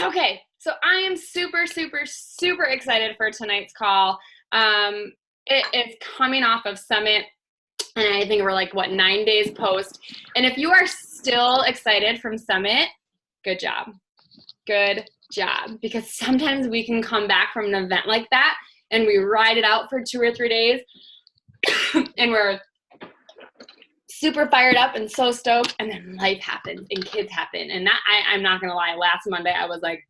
Okay, so I am super, super, super excited for tonight's call. It is coming off of Summit, and I think we're like, 9 days post. And if you are still excited from Summit, good job. Good job. Because sometimes we can come back from an event like that and we ride it out for 2 or 3 days and we're super fired up and so stoked, and then life happens and kids happen. And that, I'm not gonna lie, last Monday I was like,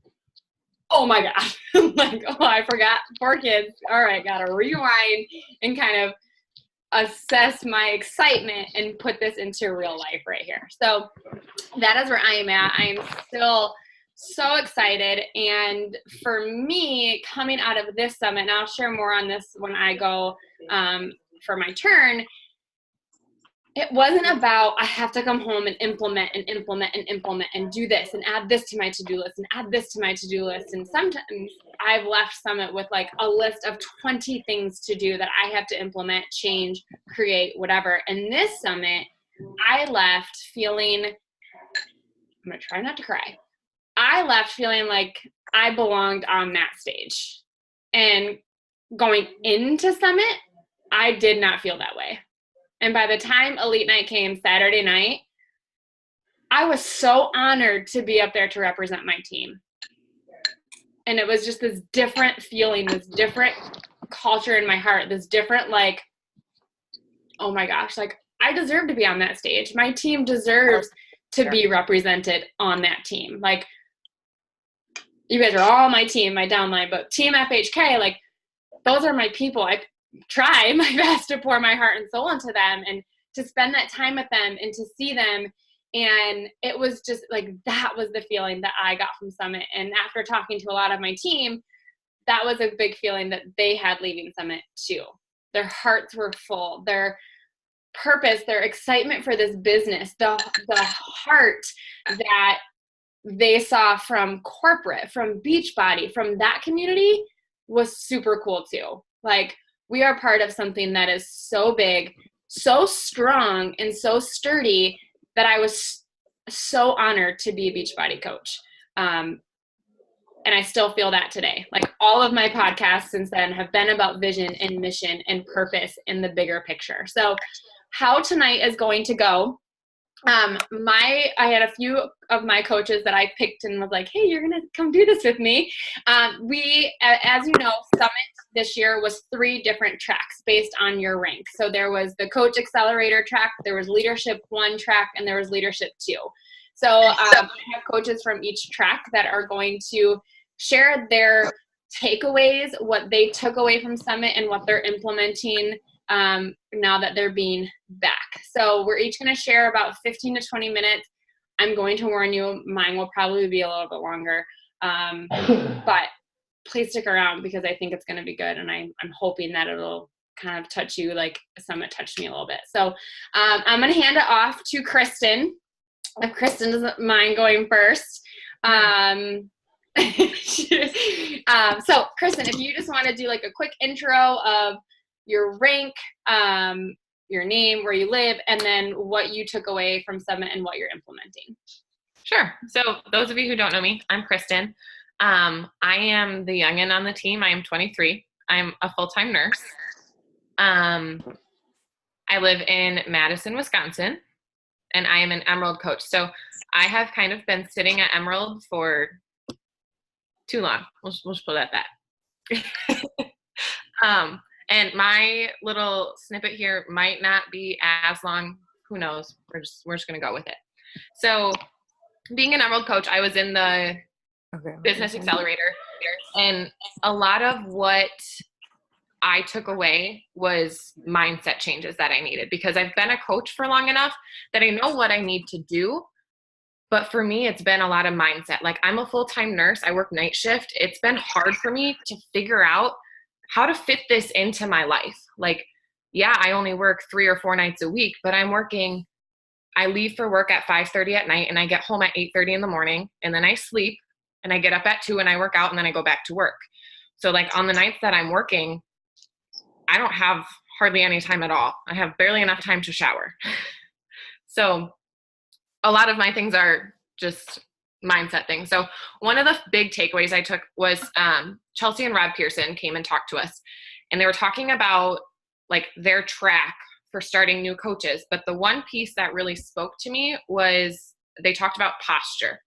oh my gosh, like, oh, I forgot 4 kids. All right, gotta rewind and kind of assess my excitement and put this into real life right here. So that is where I am at. I am still so excited. And for me, coming out of this summit, and I'll share more on this when I go for my turn, it wasn't about I have to come home and implement and do this and add this to my to-do list and add this to my to-do list. And sometimes I've left Summit with like a list of 20 things to do that I have to implement, change, create, whatever. And this Summit, I left feeling, I'm going to try not to cry. I left feeling like I belonged on that stage. And going into Summit, I did not feel that way. And by the time Elite Night came Saturday night, I was so honored to be up there to represent my team. And it was just this different feeling, this different culture in my heart, this different like, oh my gosh, like I deserve to be on that stage. My team deserves to be represented on that team. Like you guys are all my team, my downline, but Team FHK, like those are my people. I try my best to pour my heart and soul into them and to spend that time with them and to see them. And it was just like, that was the feeling that I got from Summit. And after talking to a lot of my team, that was a big feeling that they had leaving Summit too. Their hearts were full, their purpose, their excitement for this business, the heart that they saw from corporate, from Beachbody, from that community was super cool too. Like, we are part of something that is so big, so strong, and so sturdy that I was so honored to be a Beachbody coach. And I still feel that today. Like all of my podcasts since then have been about vision and mission and purpose in the bigger picture. So how tonight is going to go, I had a few of my coaches that I picked and was like, hey, you're going to come do this with me. We, as you know, Summit this year was 3 different tracks based on your rank. So there was the Coach Accelerator track, there was Leadership 1 track, and there was Leadership 2. So I have coaches from each track that are going to share their takeaways, what they took away from Summit and what they're implementing now that they're being back. So we're each going to share about 15 to 20 minutes. I'm going to warn you, mine will probably be a little bit longer. But please stick around because I think it's going to be good. And I'm hoping that it'll kind of touch you like Summit touched me a little bit. So I'm going to hand it off to Kristen. If Kristen doesn't mind going first. So Kristen, if you just want to do like a quick intro of your rank, your name, where you live, and then what you took away from Summit and what you're implementing. Sure. So those of you who don't know me, I'm Kristen. I am the youngin' on the team. I am 23. I'm a full-time nurse. I live in Madison, Wisconsin, and I am an Emerald coach. So I have kind of been sitting at Emerald for too long. We'll just put it at that. And my little snippet here might not be as long. Who knows? We're just going to go with it. So being an Emerald coach, I was in the Business Accelerator, and a lot of what I took away was mindset changes that I needed, because I've been a coach for long enough that I know what I need to do. But for me, it's been a lot of mindset. Like, I'm a full-time nurse. I work night shift. It's been hard for me to figure out how to fit this into my life. Like, yeah, I only work 3 or 4 nights a week, but I leave for work at 5:30 at night and I get home at 8:30 in the morning, and then I sleep and I get up at 2 and I work out and then I go back to work. So like on the nights that I'm working, I don't have hardly any time at all. I have barely enough time to shower. So a lot of my things are just mindset thing. So one of the big takeaways I took was Chelsea and Rob Pearson came and talked to us, and they were talking about like their track for starting new coaches. But the one piece that really spoke to me was they talked about posture,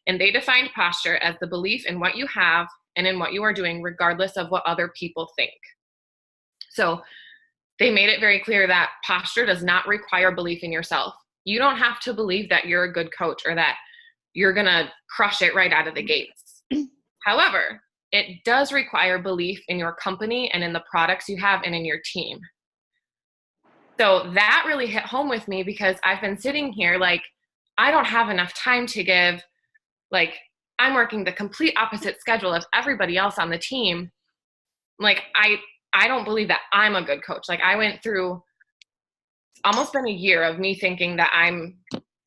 and they defined posture as the belief in what you have and in what you are doing, regardless of what other people think. So they made it very clear that posture does not require belief in yourself. You don't have to believe that you're a good coach or that you're going to crush it right out of the gates. However, it does require belief in your company and in the products you have and in your team. So that really hit home with me because I've been sitting here like, I don't have enough time to give. Like, I'm working the complete opposite schedule of everybody else on the team. Like, I don't believe that I'm a good coach. Like, I went through almost been a year of me thinking that I'm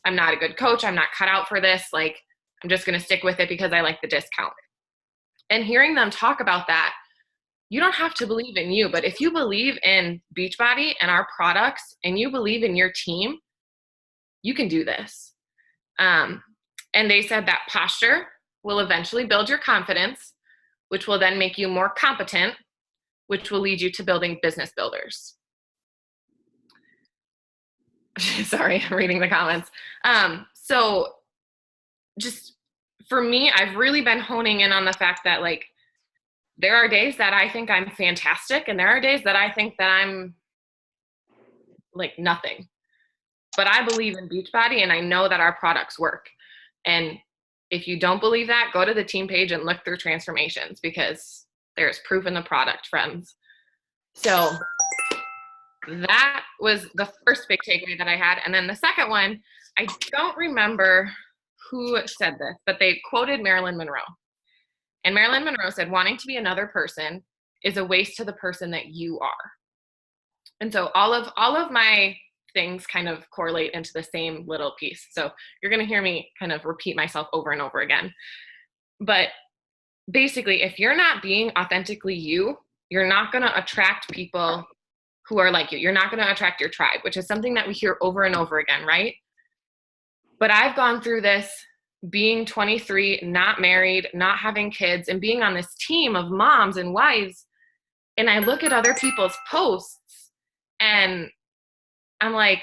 not a good coach. I'm not cut out for this. Like, I'm just going to stick with it because I like the discount. And hearing them talk about that, you don't have to believe in you, but if you believe in Beachbody and our products and you believe in your team, you can do this. And they said that posture will eventually build your confidence, which will then make you more competent, which will lead you to building business builders. Sorry, I'm reading the comments. So just for me, I've really been honing in on the fact that like, there are days that I think I'm fantastic and there are days that I think that I'm like nothing. But I believe in Beachbody and I know that our products work. And if you don't believe that, go to the team page and look through transformations because there's proof in the product, friends. So that was the first big takeaway that I had. And then the second one, I don't remember who said this, but they quoted Marilyn Monroe. And Marilyn Monroe said, wanting to be another person is a waste to the person that you are. And so all of my things kind of correlate into the same little piece. So you're going to hear me kind of repeat myself over and over again. But basically, if you're not being authentically you, you're not going to attract people who are like you. You're not going to attract your tribe, which is something that we hear over and over again, right? But I've gone through this being 23, not married, not having kids, and being on this team of moms and wives. And I look at other people's posts and I'm like,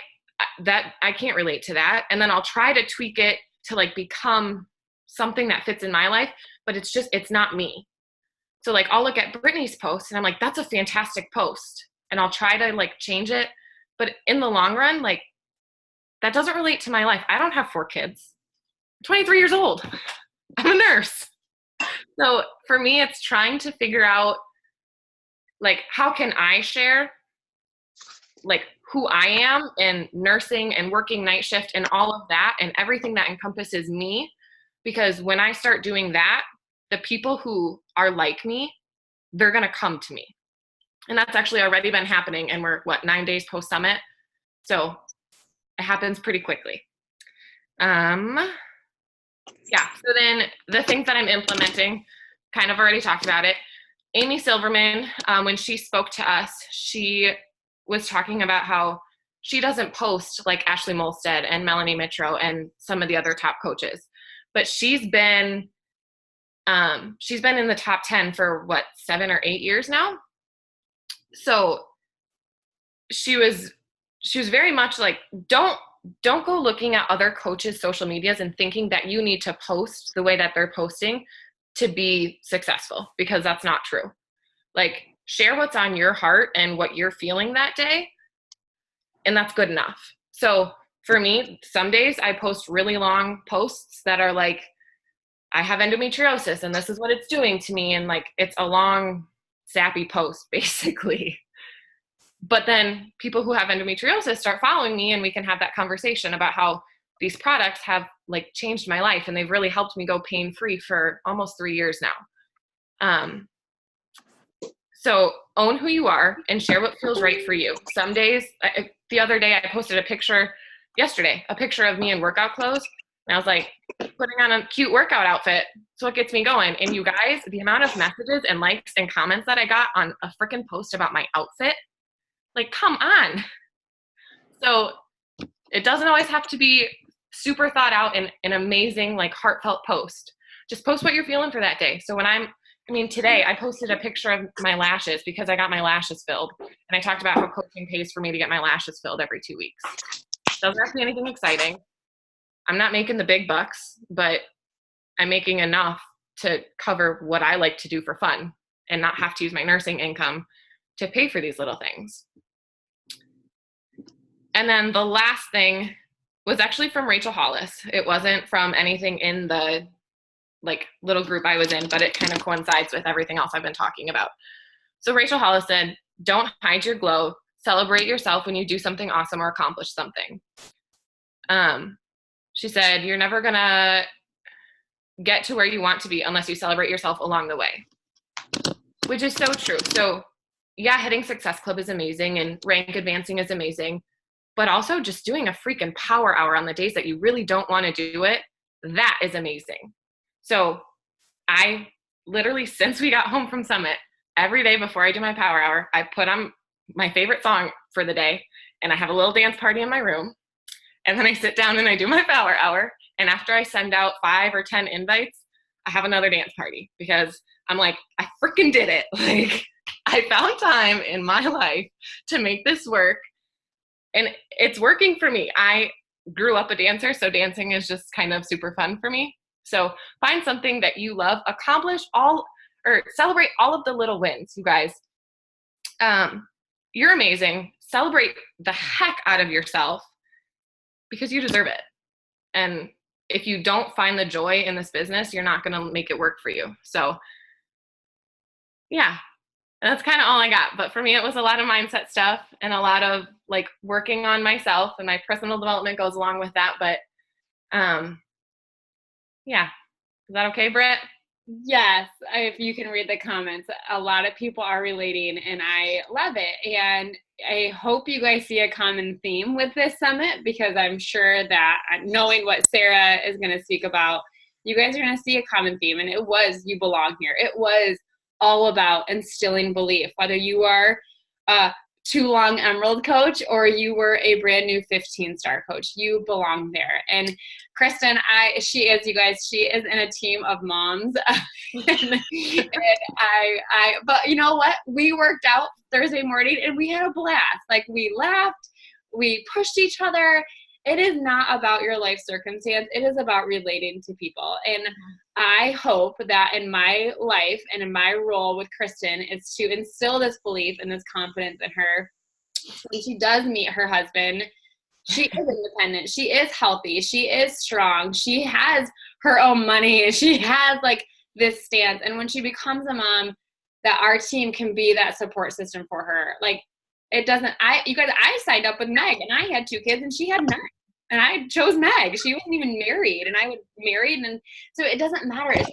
that I can't relate to that. And then I'll try to tweak it to like become something that fits in my life, but it's not me. So like, I'll look at Brittany's post and I'm like, that's a fantastic post. And I'll try to like change it. But in the long run, like that doesn't relate to my life. I don't have 4 kids. 23 years old. I'm a nurse. So for me, it's trying to figure out like, how can I share like who I am in nursing and working night shift and all of that and everything that encompasses me. Because when I start doing that, the people who are like me, they're going to come to me. And that's actually already been happening. And we're 9 days post summit. So it happens pretty quickly. Yeah, so then the things that I'm implementing, kind of already talked about it. Amy Silverman, when she spoke to us, she was talking about how she doesn't post like Ashley Molstead and Melanie Mitro and some of the other top coaches, but she's been in the top 10 for 7 or 8 years now. So she was very much like, don't go looking at other coaches' social medias and thinking that you need to post the way that they're posting to be successful, because that's not true. Like, share what's on your heart and what you're feeling that day, and that's good enough. So for me, some days I post really long posts that are like, I have endometriosis and this is what it's doing to me, and like it's a long, sappy post basically. But then people who have endometriosis start following me and we can have that conversation about how these products have like changed my life and they've really helped me go pain-free for almost 3 years now. So own who you are and share what feels right for you. Some days, the other day I posted a picture of me in workout clothes. And I was like, putting on a cute workout outfit. So it gets me going. And you guys, the amount of messages and likes and comments that I got on a freaking post about my outfit, like, come on. So it doesn't always have to be super thought out and an amazing, like heartfelt post. Just post what you're feeling for that day. So today I posted a picture of my lashes because I got my lashes filled. And I talked about how coaching pays for me to get my lashes filled every 2 weeks. Doesn't have to be anything exciting. I'm not making the big bucks, but I'm making enough to cover what I like to do for fun and not have to use my nursing income to pay for these little things. And then the last thing was actually from Rachel Hollis. It wasn't from anything in the like little group I was in, but it kind of coincides with everything else I've been talking about. So Rachel Hollis said, don't hide your glow. Celebrate yourself when you do something awesome or accomplish something. She said, you're never going to get to where you want to be unless you celebrate yourself along the way, which is so true. So yeah, hitting Success Club is amazing and rank advancing is amazing, but also just doing a freaking power hour on the days that you really don't want to do it, that is amazing. So I literally, since we got home from Summit, every day before I do my power hour, I put on my favorite song for the day and I have a little dance party in my room. And then I sit down and I do my power hour. And after I send out 5 or 10 invites, I have another dance party because I'm like, I freaking did it. Like, I found time in my life to make this work. And it's working for me. I grew up a dancer, so dancing is just kind of super fun for me. So find something that you love, celebrate all of the little wins, you guys. You're amazing. Celebrate the heck out of yourself because you deserve it. And if you don't find the joy in this business, you're not going to make it work for you. So yeah, that's kind of all I got. But for me, it was a lot of mindset stuff and a lot of like working on myself, and my personal development goes along with that. But yeah. Is that okay, Britt? Yes. If you can read the comments, a lot of people are relating and I love it. And I hope you guys see a common theme with this summit, because I'm sure that knowing what Sarah is going to speak about, you guys are going to see a common theme. And it was, you belong here. It was all about instilling belief, whether you are a too-long Emerald coach or you were a brand new 15-star coach, you belong there. And Kristen, she is in a team of moms. and but you know what? We worked out Thursday morning and we had a blast. Like, we laughed, we pushed each other. It is not about your life circumstance. It is about relating to people. And I hope that in my life and in my role with Kristen is to instill this belief and this confidence in her. When she does meet her husband, she is independent. She is healthy. She is strong. She has her own money. She has like this stance. And when she becomes a mom, that our team can be that support system for her. Like, it doesn't, you guys, I signed up with Meg and I had 2 kids and she had 9. And I chose Meg. She wasn't even married, and I was married, and so it doesn't matter. It's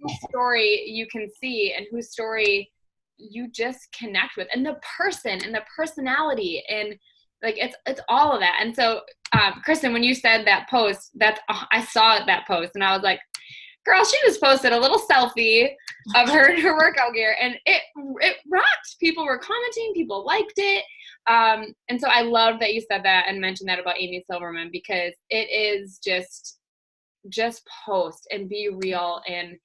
whose story you can see and whose story you just connect with, and the person and the personality, and like it's all of that. And so, Kristen, when you said that post, I saw that post, and I was like, girl, she just posted a little selfie of her in her workout gear, and it rocked. People were commenting, people liked it. And so I love that you said that and mentioned that about Amy Silverman, because it is just post and be real and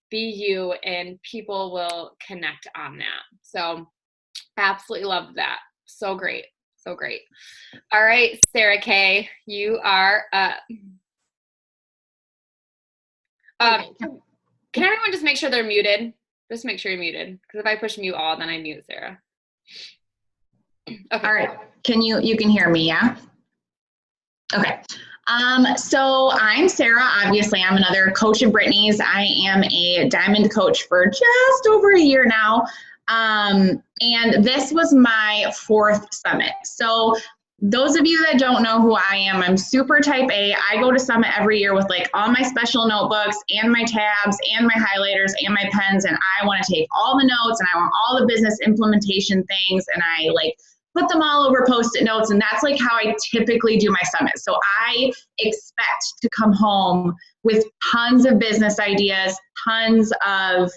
be you, and people will connect on that. So absolutely love that. So great. So great. All right, Sarah Kay, you are up. Can everyone just make sure they're muted? Just make sure you're muted, because if I push mute all, then I mute Sarah. Okay. All right. You can hear me, yeah? Okay. So I'm Sarah. Obviously, I'm another coach of Brittany's. I am a diamond coach for just over a year now. And this was my 4th summit. So those of you that don't know who I am, I'm super type A. I go to Summit every year with like all my special notebooks and my tabs and my highlighters and my pens, and I want to take all the notes and I want all the business implementation things, and I like put them all over Post-it notes, and that's like how I typically do my summit. So I expect to come home with tons of business ideas, tons of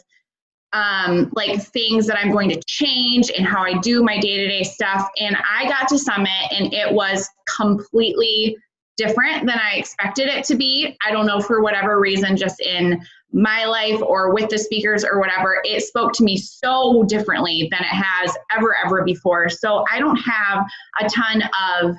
like things that I'm going to change and how I do my day-to-day stuff. And I got to Summit and it was completely different than I expected it to be. I don't know, for whatever reason, just in my life or with the speakers or whatever, it spoke to me so differently than it has ever before. So I don't have a ton of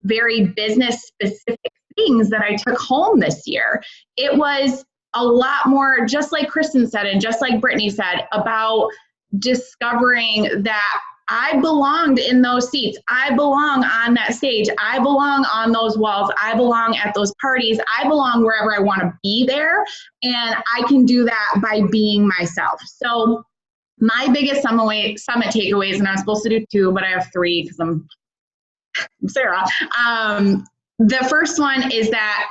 very business specific things that I took home this year. It was a lot more, just like Kristen said, and just like Brittany said, about discovering that I belonged in those seats. I belong on that stage. I belong on those walls. I belong at those parties. I belong wherever I want to be there. And I can do that by being myself. So my biggest summit takeaways, and I was supposed to do 2, but I have 3 because I'm Sarah. The first one is that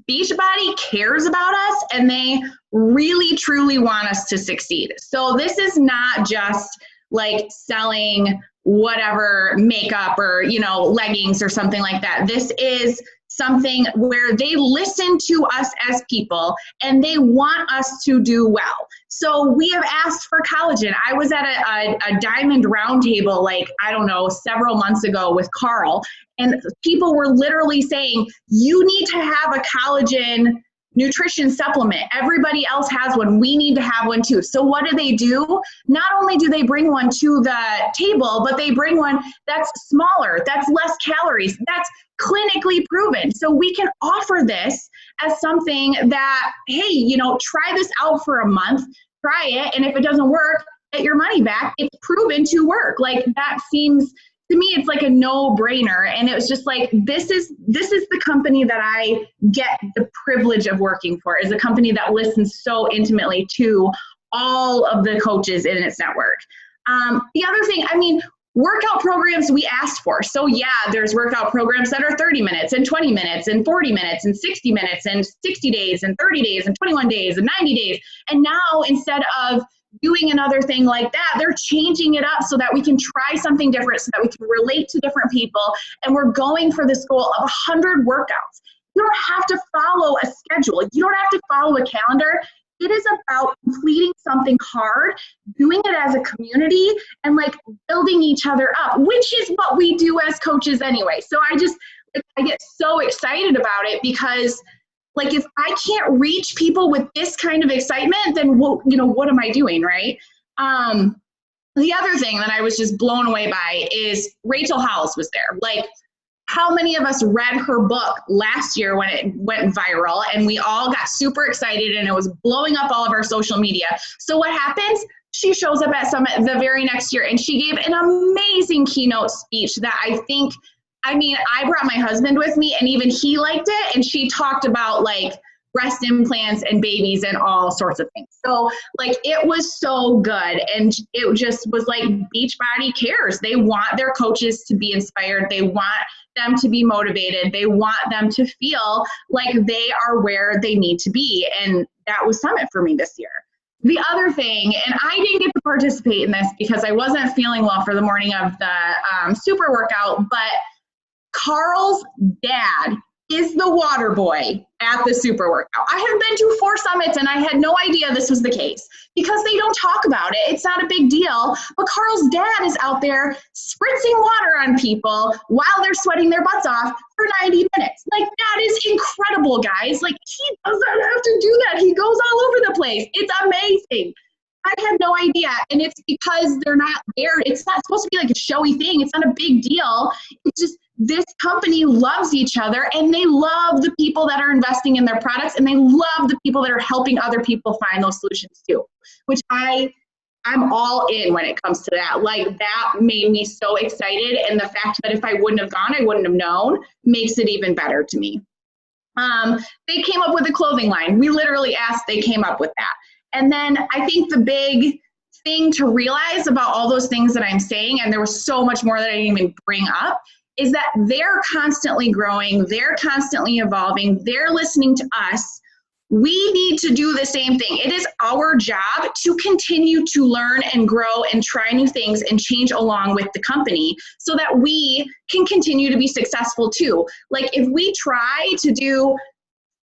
Beachbody cares about us and they really truly want us to succeed. So this is not just like selling whatever makeup or, leggings or something like that. This is something where they listen to us as people and they want us to do well. So we have asked for collagen. I was at a Diamond Roundtable, several months ago with Carl, and people were literally saying, you need to have a collagen nutrition supplement. Everybody else has one. We need to have one too. So what do? Not only do they bring one to the table, but they bring one that's smaller, that's less calories, that's clinically proven. So we can offer this as something that, hey, try this out for a month, try it. And if it doesn't work, get your money back. It's proven to work. Like that seems, to me, it's like a no-brainer. And it was just like, this is the company that I get the privilege of working for, is a company that listens so intimately to all of the coaches in its network. The other thing, workout programs we asked for. So yeah, there's workout programs that are 30 minutes and 20 minutes and 40 minutes and 60 minutes and 60 days and 30 days and 21 days and 90 days. And now instead of doing another thing like that, they're changing it up so that we can try something different, so that we can relate to different people. And we're going for this goal of 100 workouts. You don't have to follow a schedule. You don't have to follow a calendar. It is about completing something hard, doing it as a community, and building each other up, which is what we do as coaches anyway. So I get so excited about it because if I can't reach people with this kind of excitement, then what am I doing, right? The other thing that I was just blown away by is Rachel Hollis was there. How many of us read her book last year when it went viral and we all got super excited and it was blowing up all of our social media? So what happens? She shows up at Summit the very next year and she gave an amazing keynote speech that I brought my husband with me and even he liked it. And she talked about breast implants and babies and all sorts of things. So it was so good. And it just was Beachbody cares. They want their coaches to be inspired. They want them to be motivated. They want them to feel like they are where they need to be. And that was Summit for me this year. The other thing, and I didn't get to participate in this because I wasn't feeling well for the morning of the super workout, but Carl's dad is the water boy at the super workout. I have been to 4 summits and I had no idea this was the case because they don't talk about it. It's not a big deal, but Carl's dad is out there spritzing water on people while they're sweating their butts off for 90 minutes. That is incredible, guys. He doesn't have to do that. He goes all over the place. It's amazing. I had no idea. And it's because they're not there. It's not supposed to be a showy thing. It's not a big deal. It's just, this company loves each other and they love the people that are investing in their products and they love the people that are helping other people find those solutions too, which I'm all in when it comes to that. That made me so excited. And the fact that if I wouldn't have gone, I wouldn't have known, makes it even better to me. They came up with a clothing line. We literally asked, they came up with that. And then I think the big thing to realize about all those things that I'm saying, and there was so much more that I didn't even bring up, is that they're constantly growing, they're constantly evolving, they're listening to us. We need to do the same thing. It is our job to continue to learn and grow and try new things and change along with the company so that we can continue to be successful too. If we try to do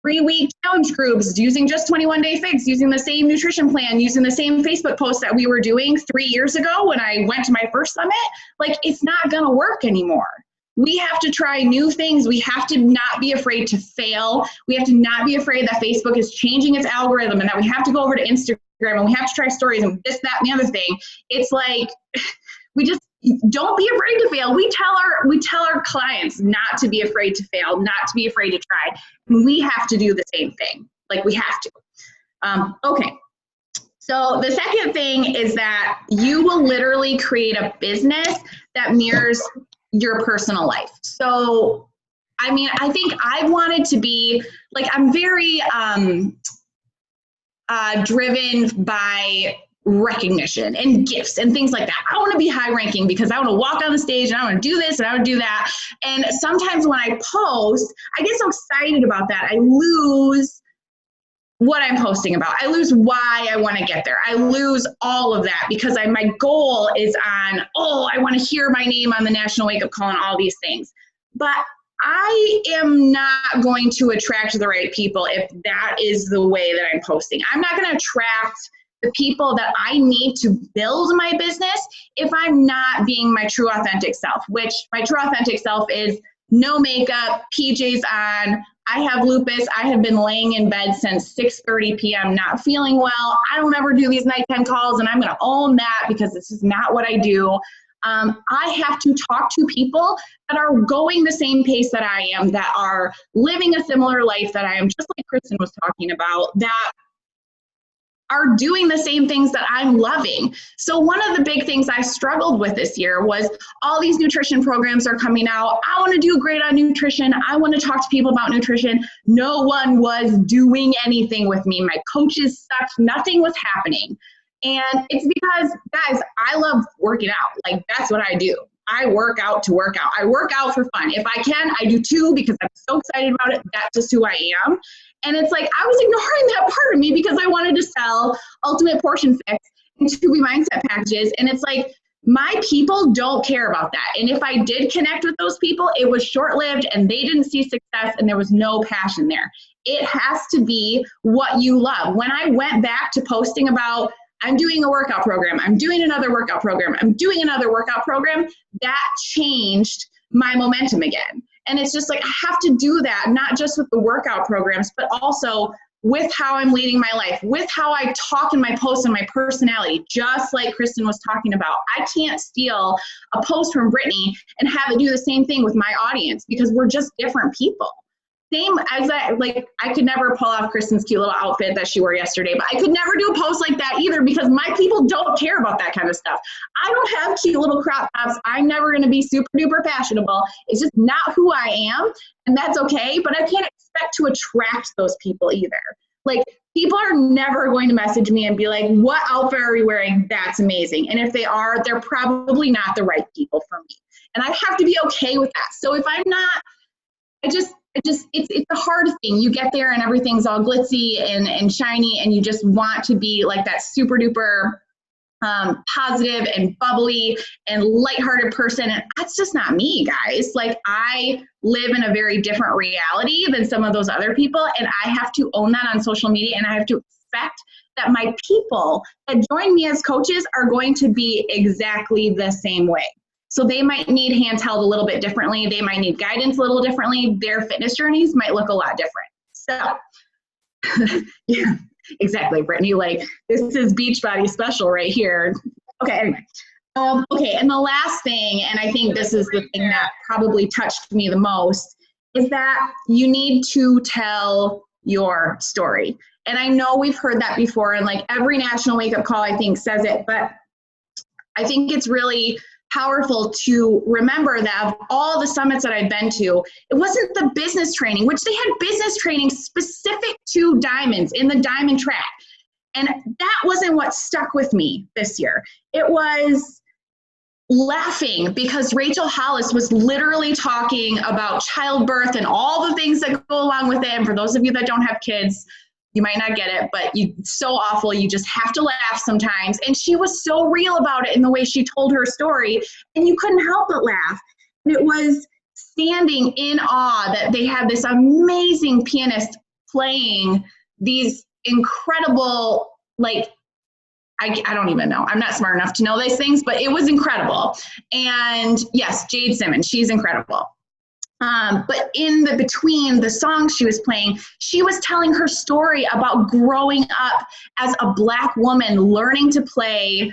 3-week challenge groups, using Just 21 Day Fix, using the same nutrition plan, using the same Facebook post that we were doing 3 years ago when I went to my first summit. Like, it's not going to work anymore. We have to try new things. We have to not be afraid to fail. We have to not be afraid that Facebook is changing its algorithm and that we have to go over to Instagram and we have to try stories and this, that, and the other thing. It's like, we just don't be afraid to fail. We tell our clients not to be afraid to fail, not to be afraid to try. We have to do the same thing. Like, we have to. Okay. So the second thing is that you will literally create a business that mirrors your personal life. So, I mean, I think I wanted to be, like, I'm very driven by recognition and gifts and things like that. I want to be high ranking because I want to walk on the stage and I want to do this and I want to do that. And sometimes when I post, I get so excited about that, I lose what I'm posting about. I lose why I want to get there. I lose all of that because my goal is on, I want to hear my name on the National Wake Up Call and all these things. But I am not going to attract the right people if that is the way that I'm posting. I'm not going to attract the people that I need to build my business if I'm not being my true authentic self, which my true authentic self is no makeup, PJs on. I have lupus. I have been laying in bed since 6:30 p.m. not feeling well. I don't ever do these nighttime calls, and I'm going to own that because this is not what I do. I have to talk to people that are going the same pace that I am, that are living a similar life that I am, just like Kristen was talking about, that are doing the same things that I'm loving. So one of the big things I struggled with this year was all these nutrition programs are coming out. I want to do great on nutrition. I want to talk to people about nutrition. No one was doing anything with me. My coaches sucked. Nothing was happening. And it's because, guys, I love working out. Like, that's what I do. I work out to work out. I work out for fun. If I can, I do too because I'm so excited about it. That's just who I am. And it's like, I was ignoring that part of me because I wanted to sell Ultimate Portion Fix and Tubi Mindset packages. And it's like, my people don't care about that. And if I did connect with those people, it was short-lived and they didn't see success and there was no passion there. It has to be what you love. When I went back to posting about, I'm doing a workout program, I'm doing another workout program, I'm doing another workout program, that changed my momentum again. And it's just like, I have to do that, not just with the workout programs, but also with how I'm leading my life, with how I talk in my posts and my personality, just like Kristen was talking about. I can't steal a post from Brittany and have it do the same thing with my audience because we're just different people. Same as I could never pull off Kristen's cute little outfit that she wore yesterday, but I could never do a post like that either because my people don't care about that kind of stuff. I don't have cute little crop tops. I'm never going to be super duper fashionable. It's just not who I am, and that's okay, but I can't expect to attract those people either. Like, people are never going to message me and be like, what outfit are you wearing? That's amazing. And if they are, they're probably not the right people for me. And I have to be okay with that. So if I'm not, it's a hard thing. You get there and everything's all glitzy and shiny and you just want to be like that super duper positive and bubbly and lighthearted person. And that's just not me, guys. Like, I live in a very different reality than some of those other people. And I have to own that on social media. And I have to expect that my people that join me as coaches are going to be exactly the same way. So they might need hands held a little bit differently. They might need guidance a little differently. Their fitness journeys might look a lot different. So, yeah, exactly, Brittany. Like, this is Beachbody special right here. Okay, anyway. Okay, and the last thing, and I think this is the thing that probably touched me the most, is that you need to tell your story. And I know we've heard that before, and like every National Wake Up Call, I think, says it, but I think it's really powerful to remember that of all the summits that I'd been to, it wasn't the business training, which they had business training specific to diamonds in the diamond track. And that wasn't what stuck with me this year. It was laughing because Rachel Hollis was literally talking about childbirth and all the things that go along with it. And for those of you that don't have kids, you might not get it, but it's so awful. You just have to laugh sometimes. And she was so real about it in the way she told her story, and you couldn't help but laugh. And it was standing in awe that they had this amazing pianist playing these incredible, like, I don't even know. I'm not smart enough to know these things, but it was incredible. And yes, Jade Simmons, she's incredible. But in the between the songs she was playing, she was telling her story about growing up as a Black woman, learning to play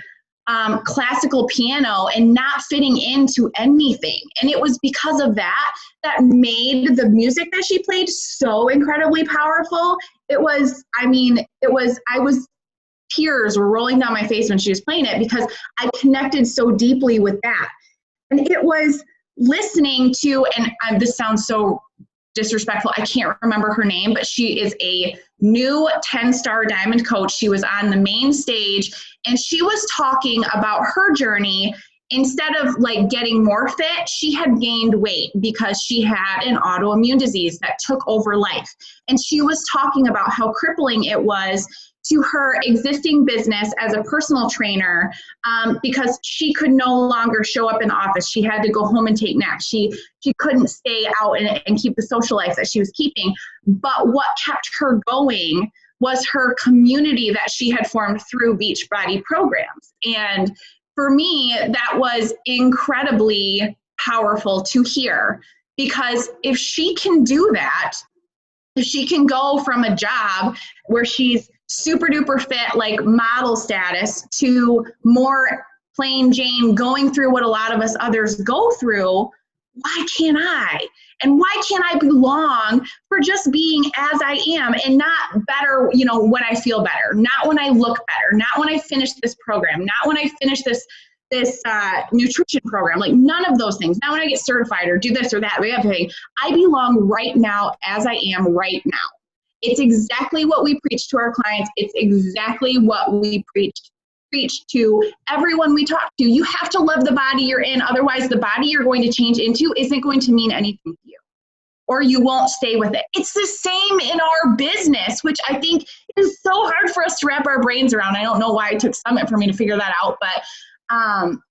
classical piano and not fitting into anything. And it was because of that that made the music that she played so incredibly powerful. Tears were rolling down my face when she was playing it because I connected so deeply with that. And it was listening to, and this sounds so disrespectful, I can't remember her name, but she is a new 10-star diamond coach. She was on the main stage and she was talking about her journey. Instead of like getting more fit, she had gained weight because she had an autoimmune disease that took over life. And she was talking about how crippling it was to her existing business as a personal trainer because she could no longer show up in the office. She had to go home and take naps. She couldn't stay out and keep the social life that she was keeping. But what kept her going was her community that she had formed through Beachbody programs. And for me, that was incredibly powerful to hear, because if she can do that, if she can go from a job where she's super duper fit, like model status, to more plain Jane going through what a lot of us others go through, why can't I? And why can't I belong for just being as I am and not better, when I feel better, not when I look better, not when I finish this program, not when I finish this nutrition program, like none of those things. Not when I get certified or do this or that. I belong right now as I am right now. It's exactly what we preach to our clients. It's exactly what we preach to everyone we talk to. You have to love the body you're in. Otherwise, the body you're going to change into isn't going to mean anything to you, or you won't stay with it. It's the same in our business, which I think is so hard for us to wrap our brains around. I don't know why it took Summit for me to figure that out, but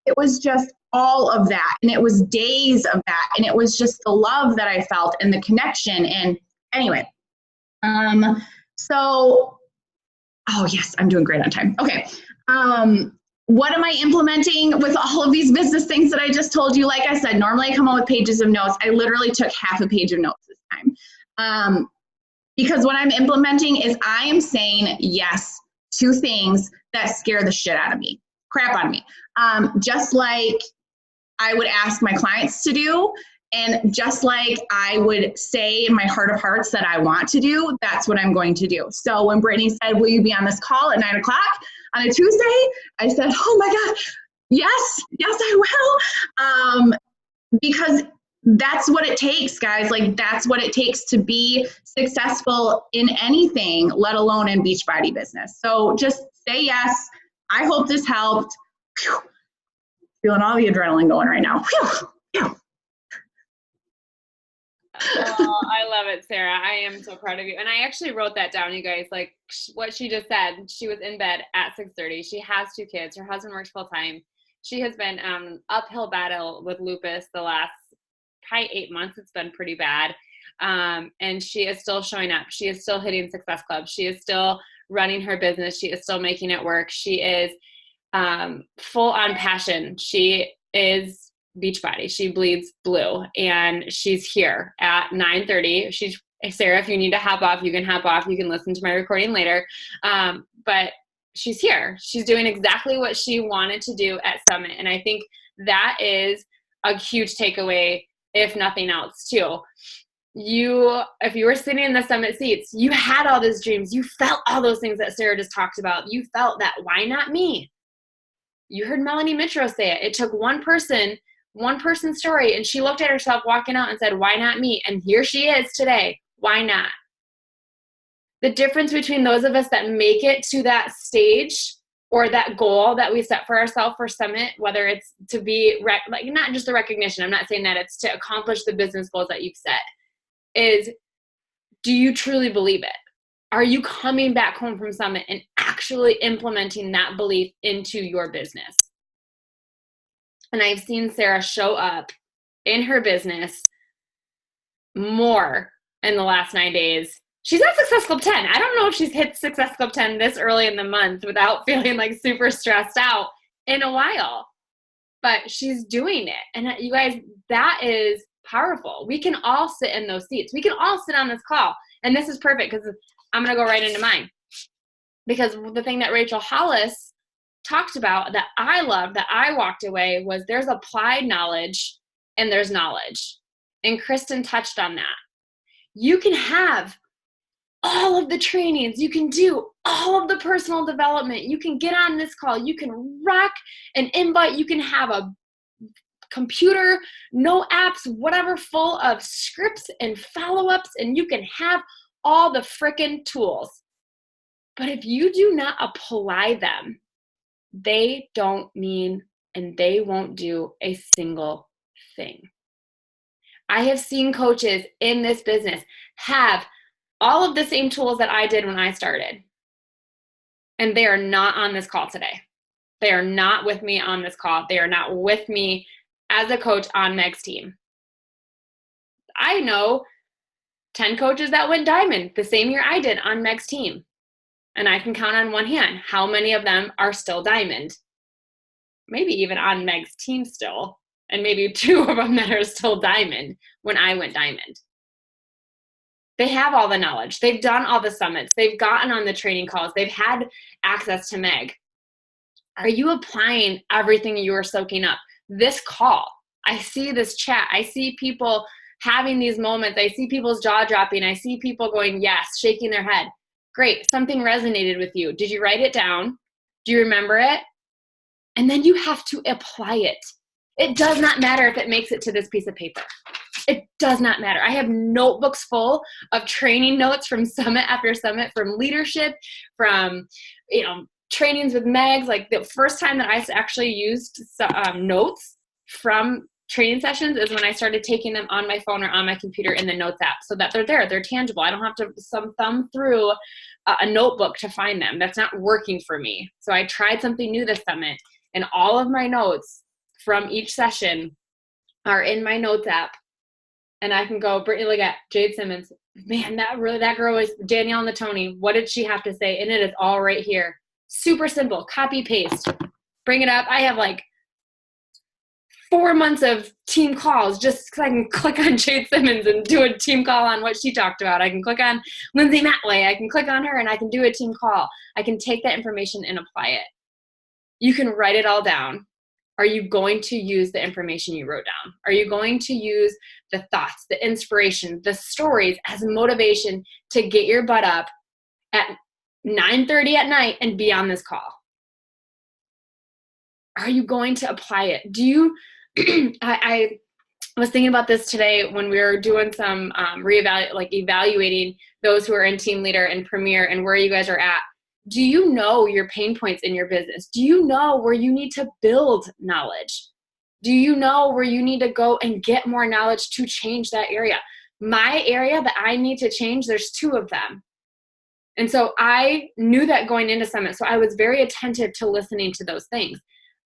it was just all of that. And it was days of that. And it was just the love that I felt and the connection. And anyway, oh yes, I'm doing great on time. Okay. What am I implementing with all of these business things that I just told you? Like I said, normally I come up with pages of notes. I literally took half a page of notes this time. Because what I'm implementing is I am saying yes to things that scare the shit out of me, crap out of me. Just like I would ask my clients to do, and just like I would say in my heart of hearts that I want to do, that's what I'm going to do. So when Brittany said, will you be on this call at 9:00 on a Tuesday? I said, oh my God, yes, I will. Because that's what it takes, guys. Like that's what it takes to be successful in anything, let alone in Beachbody business. So just say yes. I hope this helped. Whew. Feeling all the adrenaline going right now. Whew. Whew. Oh, I love it, Sarah. I am so proud of you. And I actually wrote that down, you guys, like what she just said. She was in bed at 6:30. She has 2 kids. Her husband works full time. She has been uphill battle with lupus the last probably 8 months. It's been pretty bad. And she is still showing up. She is still hitting Success Club. She is still running her business. She is still making it work. She is full on passion. She is Beachbody. She bleeds blue, and she's here at 9:30. Sarah, if you need to hop off, you can hop off. You can listen to my recording later. But she's here. She's doing exactly what she wanted to do at Summit. And I think that is a huge takeaway, if nothing else too. If you were sitting in the Summit seats, you had all those dreams. You felt all those things that Sarah just talked about. You felt that, why not me? You heard Melanie Mitro say it. It took one person's story, and she looked at herself walking out and said, why not me? And here she is today. Why not? The difference between those of us that make it to that stage or that goal that we set for ourselves for Summit, whether it's to be not just the recognition, I'm not saying that it's to accomplish the business goals that you've set, is do you truly believe it? Are you coming back home from Summit and actually implementing that belief into your business? And I've seen Sarah show up in her business more in the last 9 days She's at Success Club 10. I don't know if she's hit Success Club 10 this early in the month without feeling like super stressed out in a while, but she's doing it. And you guys, that is powerful. We can all sit in those seats. We can all sit on this call. And this is perfect because I'm going to go right into mine. Because the thing that Rachel Hollis talked about that I loved, that I walked away, was there's applied knowledge and there's knowledge. And Kristen touched on that. You can have all of the trainings, you can do all of the personal development, you can get on this call, you can rock an invite, you can have a computer, no apps, whatever, full of scripts and follow-ups, and you can have all the frickin' tools. But if you do not apply them, they don't mean and they won't do a single thing. I have seen coaches in this business have all of the same tools that I did when I started. And they are not on this call today. They are not with me on this call. They are not with me as a coach on Meg's team. I know 10 coaches that went diamond the same year I did on Meg's team. And I can count on one hand how many of them are still diamond. Maybe even on Meg's team still. And maybe 2 of them that are still diamond when I went diamond. They have all the knowledge. They've done all the summits. They've gotten on the training calls. They've had access to Meg. Are you applying everything you are soaking up? This call, I see this chat. I see people having these moments. I see people's jaw dropping. I see people going, yes, shaking their head. Great. Something resonated with you. Did you write it down? Do you remember it? And then you have to apply it. It does not matter if it makes it to this piece of paper. It does not matter. I have notebooks full of training notes from summit after summit, from leadership, from, trainings with Megs. Like the first time that I actually used notes from training sessions is when I started taking them on my phone or on my computer in the notes app so that they're there. They're tangible. I don't have to thumb through a notebook to find them. That's not working for me. So I tried something new this summit, and all of my notes from each session are in my notes app. And I can go, Brittany, look at Jade Simmons. Man, that girl is Danielle Natoni. What did she have to say? And it is all right here. Super simple. Copy, paste. Bring it up. I have like 4 months of team calls just because I can click on Jade Simmons and do a team call on what she talked about. I can click on Lindsay Matley. I can click on her and I can do a team call. I can take that information and apply it. You can write it all down. Are you going to use the information you wrote down? Are you going to use the thoughts, the inspiration, the stories as motivation to get your butt up at 9:30 at night and be on this call? Are you going to apply it? Do you, I was thinking about this today when we were doing some evaluating those who are in Team Leader and Premier and where you guys are at. Do you know your pain points in your business? Do you know where you need to build knowledge? Do you know where you need to go and get more knowledge to change that area? My area that I need to change, there's 2 of them. And so I knew that going into Summit. So I was very attentive to listening to those things.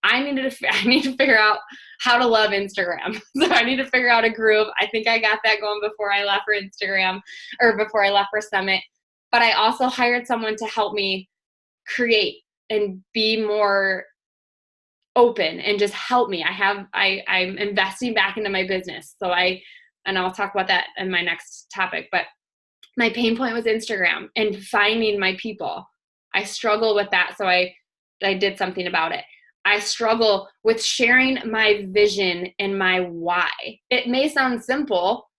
I need to figure out how to love Instagram. So I need to figure out a groove. I think I got that going before I left for Instagram or before I left for Summit. But I also hired someone to help me create and be more open and just help me. I'm investing back into my business. So and I'll talk about that in my next topic, but my pain point was Instagram and finding my people. I struggle with that. So I did something about it. I struggle with sharing my vision and my why. It may sound simple,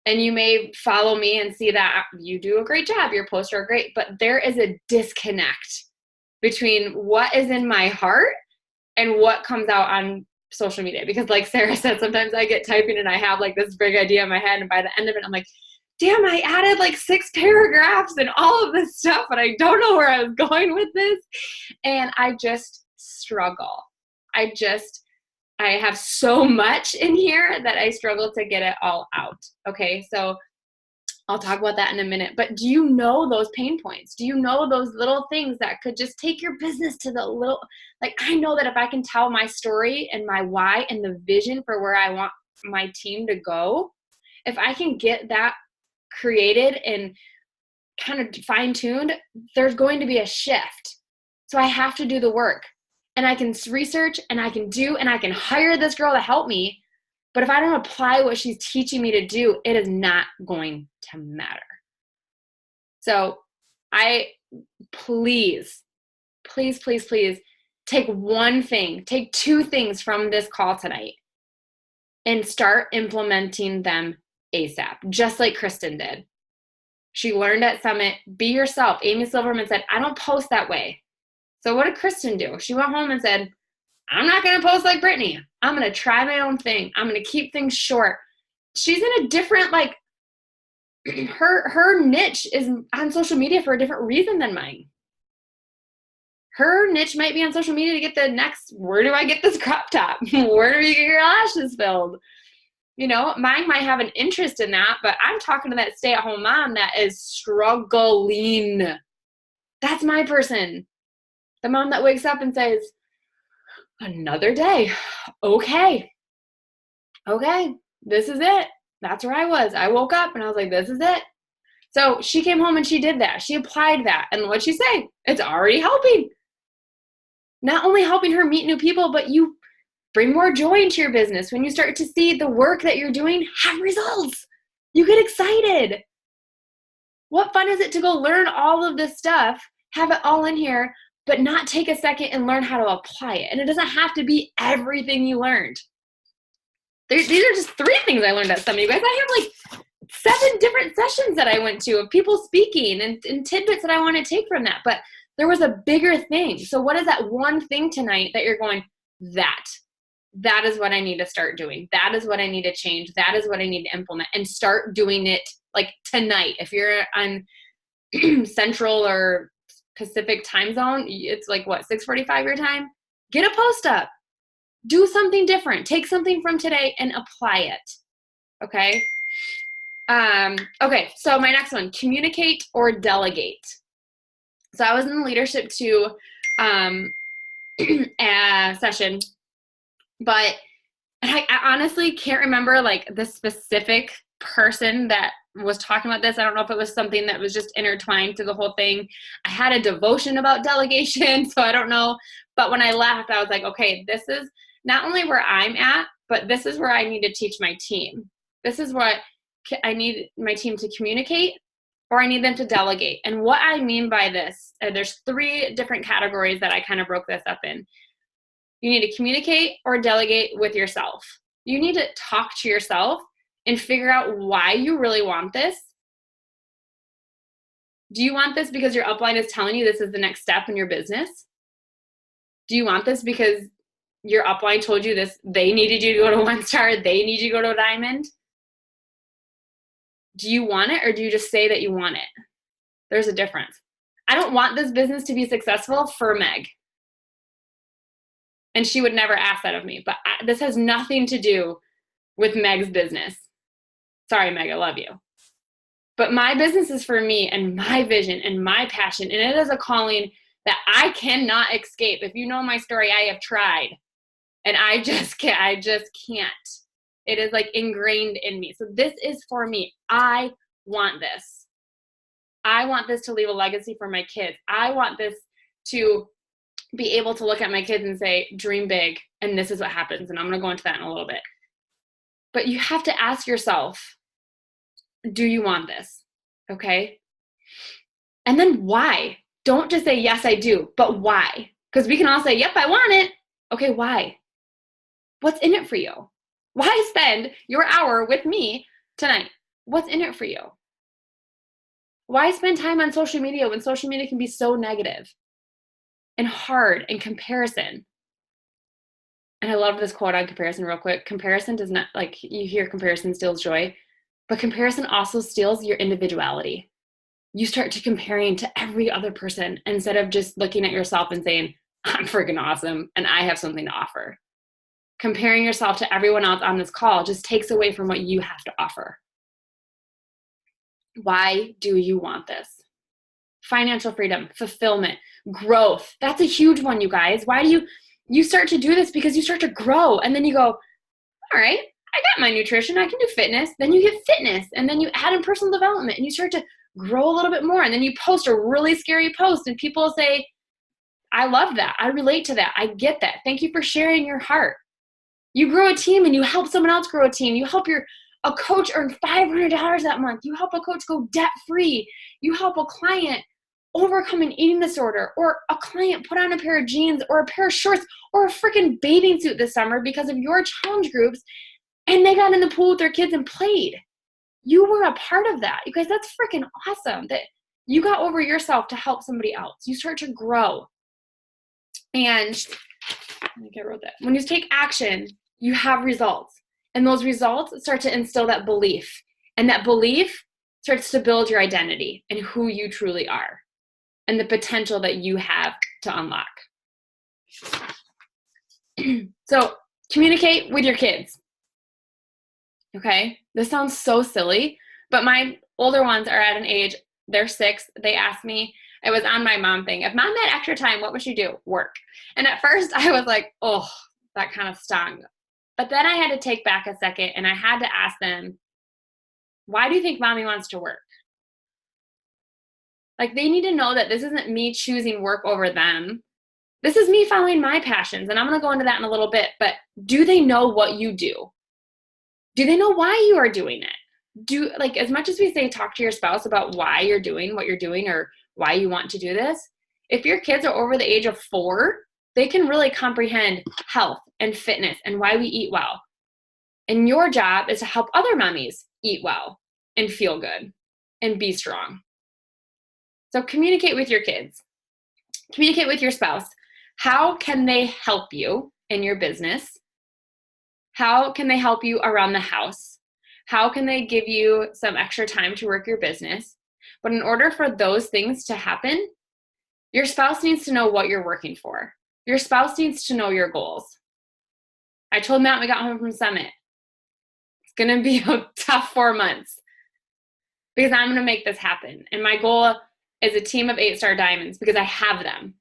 and you may follow me and see that you do a great job, your posts are great, but there is a disconnect between what is in my heart and what comes out on social media. Because like Sarah said, sometimes I get typing and I have like this big idea in my head, and by the end of it, I'm like, damn, I added like 6 paragraphs and all of this stuff, but I don't know where I was going with this. And I just struggle. I have so much in here that I struggle to get it all out. Okay, so I'll talk about that in a minute. But do you know those pain points? Do you know those little things that could just take your business to the little, like I know that if I can tell my story and my why and the vision for where I want my team to go, if I can get that created and kind of fine-tuned, there's going to be a shift. So I have to do the work. And I can research and I can do and I can hire this girl to help me. But if I don't apply what she's teaching me to do, it is not going to matter. So please take one thing, take two things from this call tonight and start implementing them ASAP, just like Kristen did. She learned at Summit, be yourself. Amy Silverman said, I don't post that way. So what did Kristen do? She went home and said, I'm not going to post like Brittany. I'm going to try my own thing. I'm going to keep things short. She's in a different, like, her niche is on social media for a different reason than mine. Her niche might be on social media to get the next, where do I get this crop top? Where do you get your lashes filled? Mine might have an interest in that, but I'm talking to that stay-at-home mom that is struggling. That's my person. The mom that wakes up and says, another day. Okay, this is it. That's where I was. I woke up and I was like, this is it. So she came home and she did that. She applied that. And what'd she say? It's already helping. Not only helping her meet new people, but you bring more joy into your business. When you start to see the work that you're doing have results, you get excited. What fun is it to go learn all of this stuff, have it all in here, but not take a second and learn how to apply it? And it doesn't have to be everything you learned. These are just 3 things I learned at Summit, you guys. I have like 7 different sessions that I went to of people speaking and tidbits that I want to take from that. But there was a bigger thing. So what is that one thing tonight that you're going, that is what I need to start doing. That is what I need to change. That is what I need to implement, and start doing it like tonight. If you're on Central or Pacific time zone, it's like what, 6:45 your time? Get a post up. Do something different. Take something from today and apply it. Okay? Okay, so my next one, communicate or delegate. So I was in the leadership 2 session, but I honestly can't remember like the specific person that was talking about this. I don't know if it was something that was just intertwined to the whole thing. I had a devotion about delegation, so I don't know. But when I left, I was like, okay, this is not only where I'm at, but this is where I need to teach my team. This is what I need my team to communicate, or I need them to delegate. And what I mean by this, there's 3 different categories that I kind of broke this up in. You need to communicate or delegate with yourself. You need to talk to yourself and figure out why you really want this. Do you want this because your upline is telling you this is the next step in your business? Do you want this because your upline told you this, they needed you to go to 1-star, they need you to go to a diamond? Do you want it, or do you just say that you want it? There's a difference. I don't want this business to be successful for Meg. And she would never ask that of me. But this has nothing to do with Meg's business. Sorry, Meg, I love you. But my business is for me and my vision and my passion. And it is a calling that I cannot escape. If you know my story, I have tried. And I just can't. It is like ingrained in me. So this is for me. I want this. I want this to leave a legacy for my kids. I want this to be able to look at my kids and say, dream big, and this is what happens. And I'm going to go into that in a little bit. But you have to ask yourself, do you want this? Okay? And then why? Don't just say, yes, I do, but why? Because we can all say, yep, I want it. Okay, why? What's in it for you? Why spend your hour with me tonight? What's in it for you? Why spend time on social media when social media can be so negative and hard and comparison? And I love this quote on comparison real quick. Comparison does not, like, you hear comparison steals joy, but comparison also steals your individuality. You start to comparing to every other person instead of just looking at yourself and saying, I'm freaking awesome and I have something to offer. Comparing yourself to everyone else on this call just takes away from what you have to offer. Why do you want this? Financial freedom, fulfillment, growth. That's a huge one, you guys. Why do you start to do this? Because you start to grow, and then you go, all right, I got my nutrition, I can do fitness. Then you get fitness, and then you add in personal development, and you start to grow a little bit more. And then you post a really scary post and people say, I love that. I relate to that. I get that. Thank you for sharing your heart. You grow a team and you help someone else grow a team. You help a coach earn $500 that month. You help a coach go debt free. You help a client overcome an eating disorder, or a client put on a pair of jeans or a pair of shorts or a freaking bathing suit this summer because of your challenge groups, and they got in the pool with their kids and played. You were a part of that. You guys, that's freaking awesome that you got over yourself to help somebody else. You start to grow. And I think I wrote that. When you take action, you have results. And those results start to instill that belief. And that belief starts to build your identity and who you truly are and the potential that you have to unlock. So communicate with your kids. Okay? This sounds so silly, but my older ones are at an age, they're 6. They asked me, it was on my mom thing, if mom had extra time, what would she do? Work. And at first I was like, oh, that kind of stung. But then I had to take back a second and I had to ask them, why do you think mommy wants to work? Like, they need to know that this isn't me choosing work over them. This is me following my passions. And I'm going to go into that in a little bit. But do they know what you do? Do they know why you are doing it? Like, as much as we say, talk to your spouse about why you're doing what you're doing or why you want to do this. If your kids are over the age of 4, they can really comprehend health and fitness and why we eat well. And your job is to help other mommies eat well and feel good and be strong. So communicate with your kids. Communicate with your spouse. How can they help you in your business? How can they help you around the house? How can they give you some extra time to work your business? But in order for those things to happen, your spouse needs to know what you're working for. Your spouse needs to know your goals. I told Matt when we got home from Summit, it's going to be a tough 4 months because I'm going to make this happen. And my goal is a team of 8-star diamonds because I have them.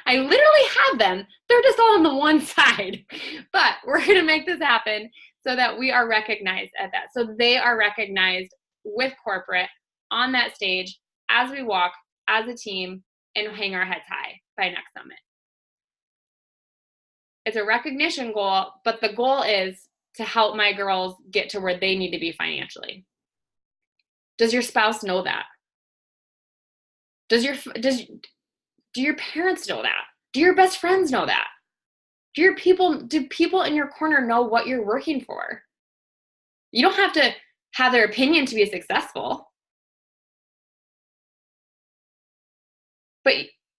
I literally have them. They're just all on the one side. But we're going to make this happen so that we are recognized at that. So they are recognized with corporate on that stage as we walk as a team and hang our heads high by next summit. It's a recognition goal, but the goal is to help my girls get to where they need to be financially. Does your spouse know that? Do your parents know that? Do your best friends know that? Do people in your corner know what you're working for? You don't have to have their opinion to be successful, but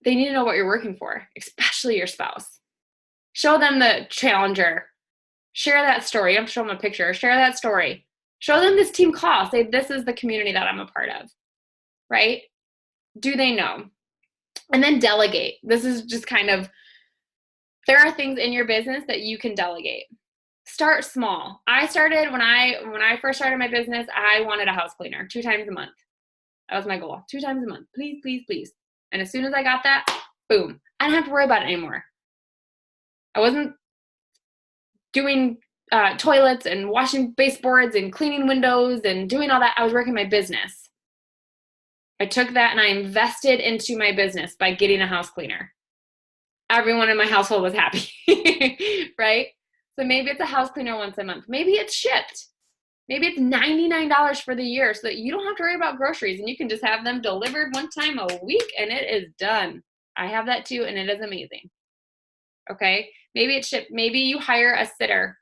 they need to know what you're working for, especially your spouse. Show them the challenger. Share that story. You don't have to show them a picture. Share that story. Show them this team call. Say, this is the community that I'm a part of, right? Do they know? And then delegate. This is just kind of, there are things in your business that you can delegate. Start small. I started, when I first started my business, I wanted a house cleaner 2 times a month. That was my goal. 2 times a month. Please, please, please. And as soon as I got that, boom. I didn't have to worry about it anymore. I wasn't doing toilets and washing baseboards and cleaning windows and doing all that. I was working my business. I took that and I invested into my business by getting a house cleaner. Everyone in my household was happy, right? So maybe it's a house cleaner once a month. Maybe it's shipped. Maybe it's $99 for the year so that you don't have to worry about groceries and you can just have them delivered one time a week and it is done. I have that too and it is amazing. Okay? Maybe it's shipped. Maybe you hire a sitter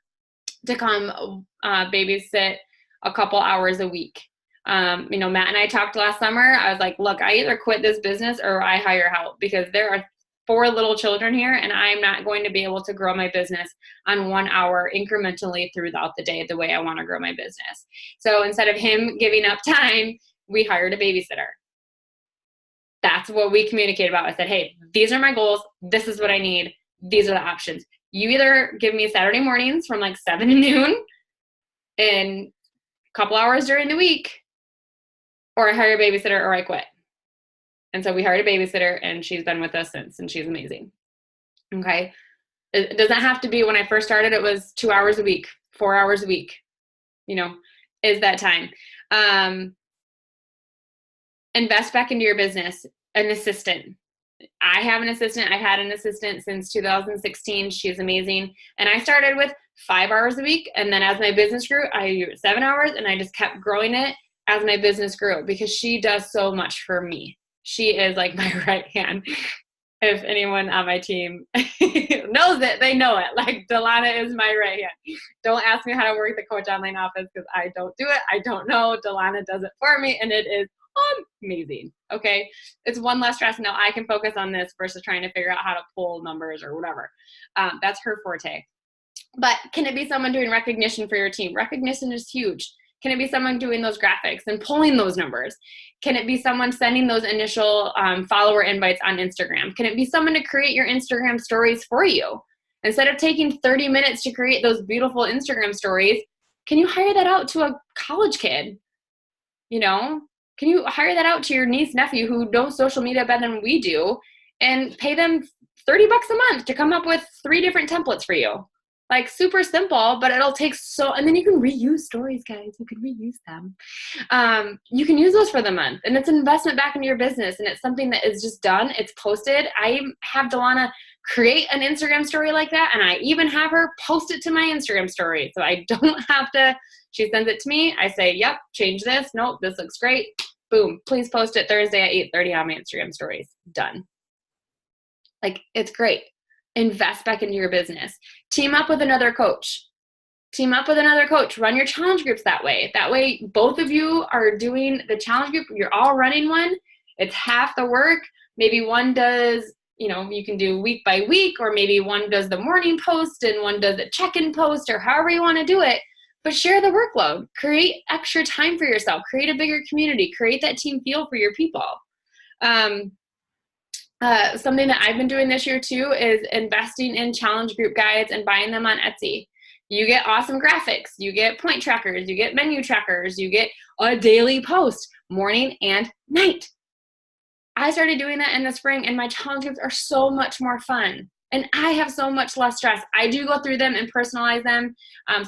to come babysit a couple hours a week. Matt and I talked last summer. I was like, look, I either quit this business or I hire help because there are 4 little children here and I'm not going to be able to grow my business on 1 hour incrementally throughout the day the way I want to grow my business. So instead of him giving up time, we hired a babysitter. That's what we communicated about. I said, hey, these are my goals. This is what I need. These are the options. You either give me Saturday mornings from like 7 to noon and a couple hours during the week, or I hire a babysitter or I quit. And so we hired a babysitter and she's been with us since and she's amazing. Okay. It doesn't have to be when I first started, it was 2 hours a week, 4 hours a week, is that time. invest back into your business. An assistant. I have an assistant. I've had an assistant since 2016. She's amazing. And I started with 5 hours a week. And then as my business grew, I used 7 hours, and I just kept growing it as my business grew because she does so much for me. She is like my right hand. If anyone on my team knows it, they know it. Like, Delana is my right hand. Don't ask me how to work the Coach Online office because I don't do it. I don't know. Delana does it for me, and it is amazing. Okay. It's one less stress. Now I can focus on this versus trying to figure out how to pull numbers or whatever. That's her forte. But can it be someone doing recognition for your team? Recognition is huge. Can it be someone doing those graphics and pulling those numbers? Can it be someone sending those initial follower invites on Instagram? Can it be someone to create your Instagram stories for you? Instead of taking 30 minutes to create those beautiful Instagram stories, can you hire that out to a college kid? You know, can you hire that out to your niece, nephew who knows social media better than we do and pay them $30 a month to come up with 3 different templates for you? Like, super simple, but it'll take and then you can reuse stories, guys. You can reuse them. You can use those for the month, and it's an investment back into your business, and it's something that is just done. It's posted. I have Delana create an Instagram story like that, and I even have her post it to my Instagram story. So I don't have to, she sends it to me. I say, yep, change this. Nope, this looks great. Boom, please post it Thursday at 8:30 on my Instagram stories. Done. Like, it's great. Invest back into your business. Team up with another coach. Run your challenge groups that way. That way, both of you are doing the challenge group. You're all running one. It's half the work. Maybe one does, you can do week by week, or maybe one does the morning post and one does a check-in post, or however you want to do it. But share the workload. Create extra time for yourself. Create a bigger community. Create that team feel for your people. Something that I've been doing this year too is investing in challenge group guides and buying them on Etsy. You get awesome graphics, you get point trackers, you get menu trackers, you get a daily post, morning and night. I started doing that in the spring, and my challenge groups are so much more fun. And I have so much less stress. I do go through them and personalize them.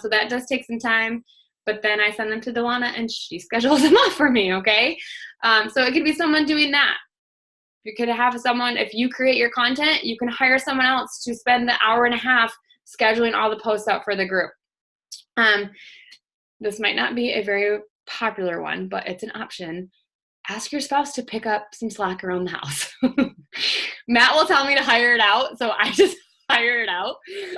So that does take some time. But then I send them to Delana, and she schedules them off for me, okay? So it could be someone doing that. You could have someone, if you create your content, you can hire someone else to spend the hour and a half scheduling all the posts out for the group. This might not be a very popular one, but it's an option. Ask your spouse to pick up some slack around the house. Matt will tell me to hire it out, so I just hire it out,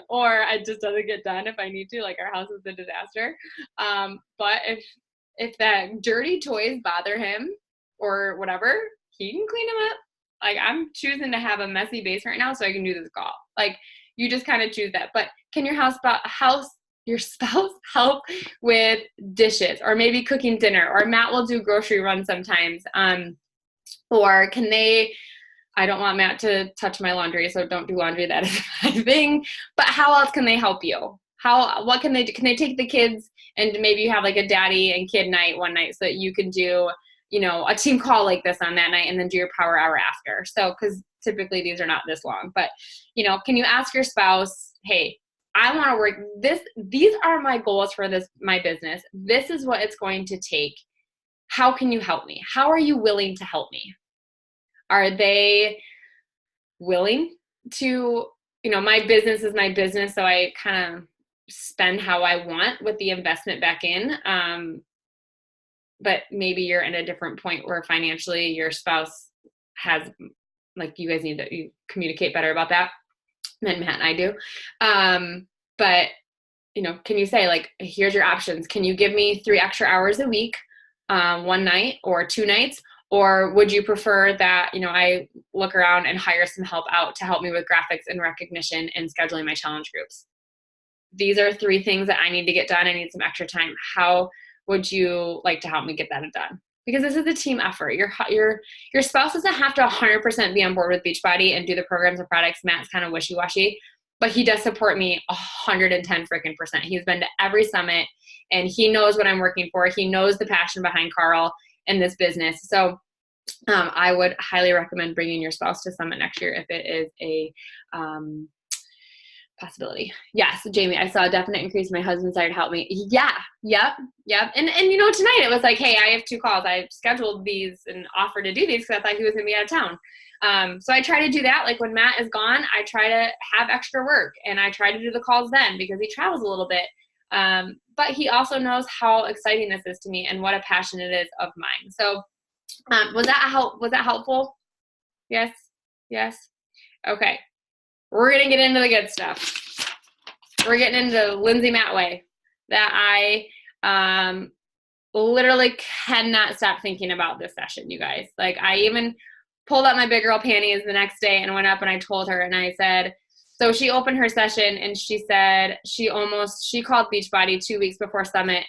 or it just doesn't get done if I need to. Like, our house is a disaster. But if that dirty toys bother him or whatever, he can clean them up. Like, I'm choosing to have a messy basement right now so I can do this call. Like, you just kind of choose that. But can your spouse help with dishes, or maybe cooking dinner, or Matt will do grocery runs sometimes. Or can they, I don't want Matt to touch my laundry, so don't do laundry. That is my thing. But how else can they help you? What can they do? Can they take the kids, and maybe you have like a daddy and kid night one night so that you can do, a team call like this on that night, and then do your power hour after. So, because typically these are not this long, but, can you ask your spouse, hey, I want to work this. These are my goals for my business. This is what it's going to take. How can you help me? How are you willing to help me? Are they willing to, my business is my business, so I kind of spend how I want with the investment back in. But maybe you're at a different point where financially your spouse has, like, you guys need to communicate better about that than Matt and I do. But, can you say, like, here's your options. Can you give me 3 extra hours a week, one night or 2 nights? Or would you prefer that, I look around and hire some help out to help me with graphics and recognition and scheduling my challenge groups? These are 3 things that I need to get done. I need some extra time. How would you like to help me get that done? Because this is a team effort. Your spouse doesn't have to 100% be on board with Beachbody and do the programs and products. Matt's kind of wishy-washy, but he does support me 110 freaking %. He's been to every summit, and he knows what I'm working for. He knows the passion behind Carl and this business. So I would highly recommend bringing your spouse to Summit next year if it is a Possibility. Yes, Jamie, I saw a definite increase in my husband's desire to help me. Yeah, yep. And you know, tonight it was like, hey, I have 2 calls. I scheduled these and offered to do these because I thought he was going to be out of town. So I try to do that. Like when Matt is gone, I try to have extra work, and I try to do the calls then because he travels a little bit. But he also knows how exciting this is to me and what a passion it is of mine. So was that helpful? Yes. Okay. We're going to get into the good stuff. We're getting into Lindsay Matway that I literally cannot stop thinking about this session, you guys. Like I even pulled out my big girl panties the next day and went up and I told her and I said, so she opened her session and she said she called Beachbody 2 weeks before Summit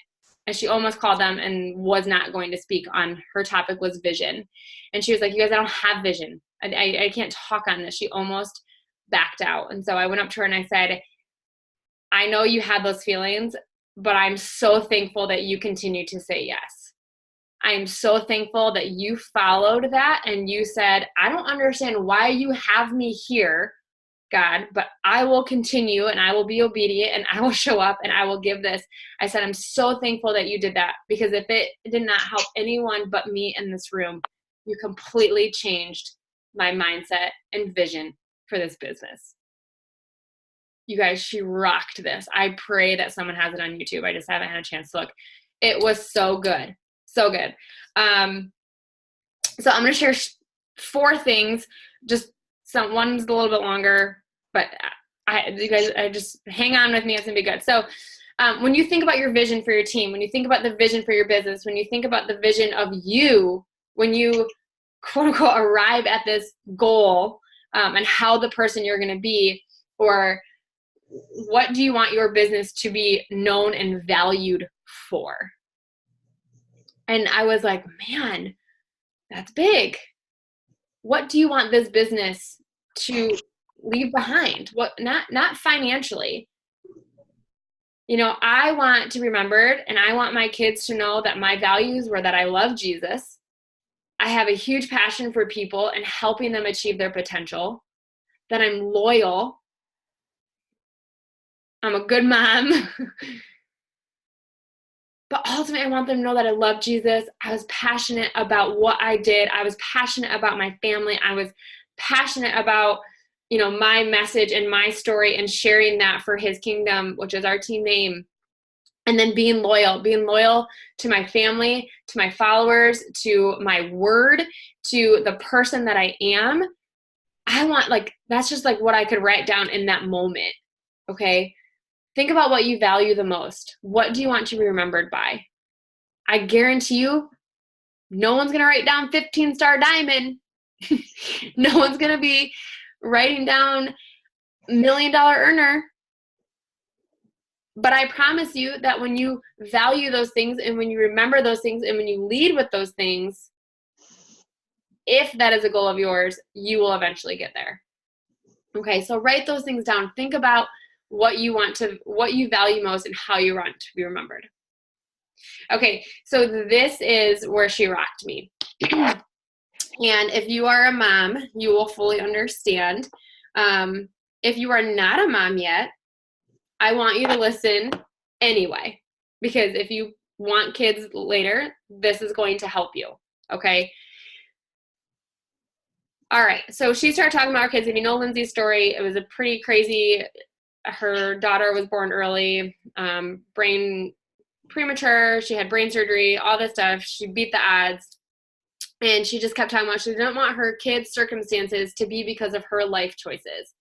and she almost called them and was not going to speak on, her topic was vision. And she was like, you guys, I don't have vision. I can't talk on this. She almost backed out. And so I went up to her and I said, I know you had those feelings, but I'm so thankful that you continue to say yes. I'm so thankful that you followed that and you said, I don't understand why you have me here, God, but I will continue and I will be obedient and I will show up and I will give this. I said, I'm so thankful that you did that, because if it did not help anyone but me in this room, you completely changed my mindset and vision for this business. You guys, she rocked this. I pray that someone has it on YouTube. I just haven't had a chance to look. It was so good. So good. So I'm going to share 4 things. One's a little bit longer, but you guys, just hang on with me. It's going to be good. So when you think about your vision for your team, when you think about the vision for your business, when you think about the vision of you, when you quote unquote arrive at this goal, and how the person you're going to be, or what do you want your business to be known and valued for? And I was like, man, that's big. What do you want this business to leave behind? What, not financially. You know, I want to be remembered, and I want my kids to know that my values were that I love Jesus. I have a huge passion for people and helping them achieve their potential, that I'm loyal, I'm a good mom, but ultimately I want them to know that I love Jesus. I was passionate about what I did. I was passionate about my family. I was passionate about, you know, my message and my story and sharing that for his kingdom, which is our team name. And then being loyal to my family, to my followers, to my word, to the person that I am. I want, like, that's just like what I could write down in that moment. Okay. Think about what you value the most. What do you want to be remembered by? I guarantee you, no one's going to write down 15-star diamond. No one's going to be writing down $1 million earner. But I promise you that when you value those things and when you remember those things and when you lead with those things, if that is a goal of yours, you will eventually get there. Okay, so write those things down. Think about what you value most and how you want to be remembered. Okay, so this is where she rocked me. And if you are a mom, you will fully understand. If you are not a mom yet, I want you to listen anyway, because if you want kids later, this is going to help you, okay? All right, so she started talking about her kids. If you know Lindsay's story, it was a pretty crazy, her daughter was born early, premature, she had brain surgery, all this stuff. She beat the odds, and she just kept talking about she didn't want her kids' circumstances to be because of her life choices.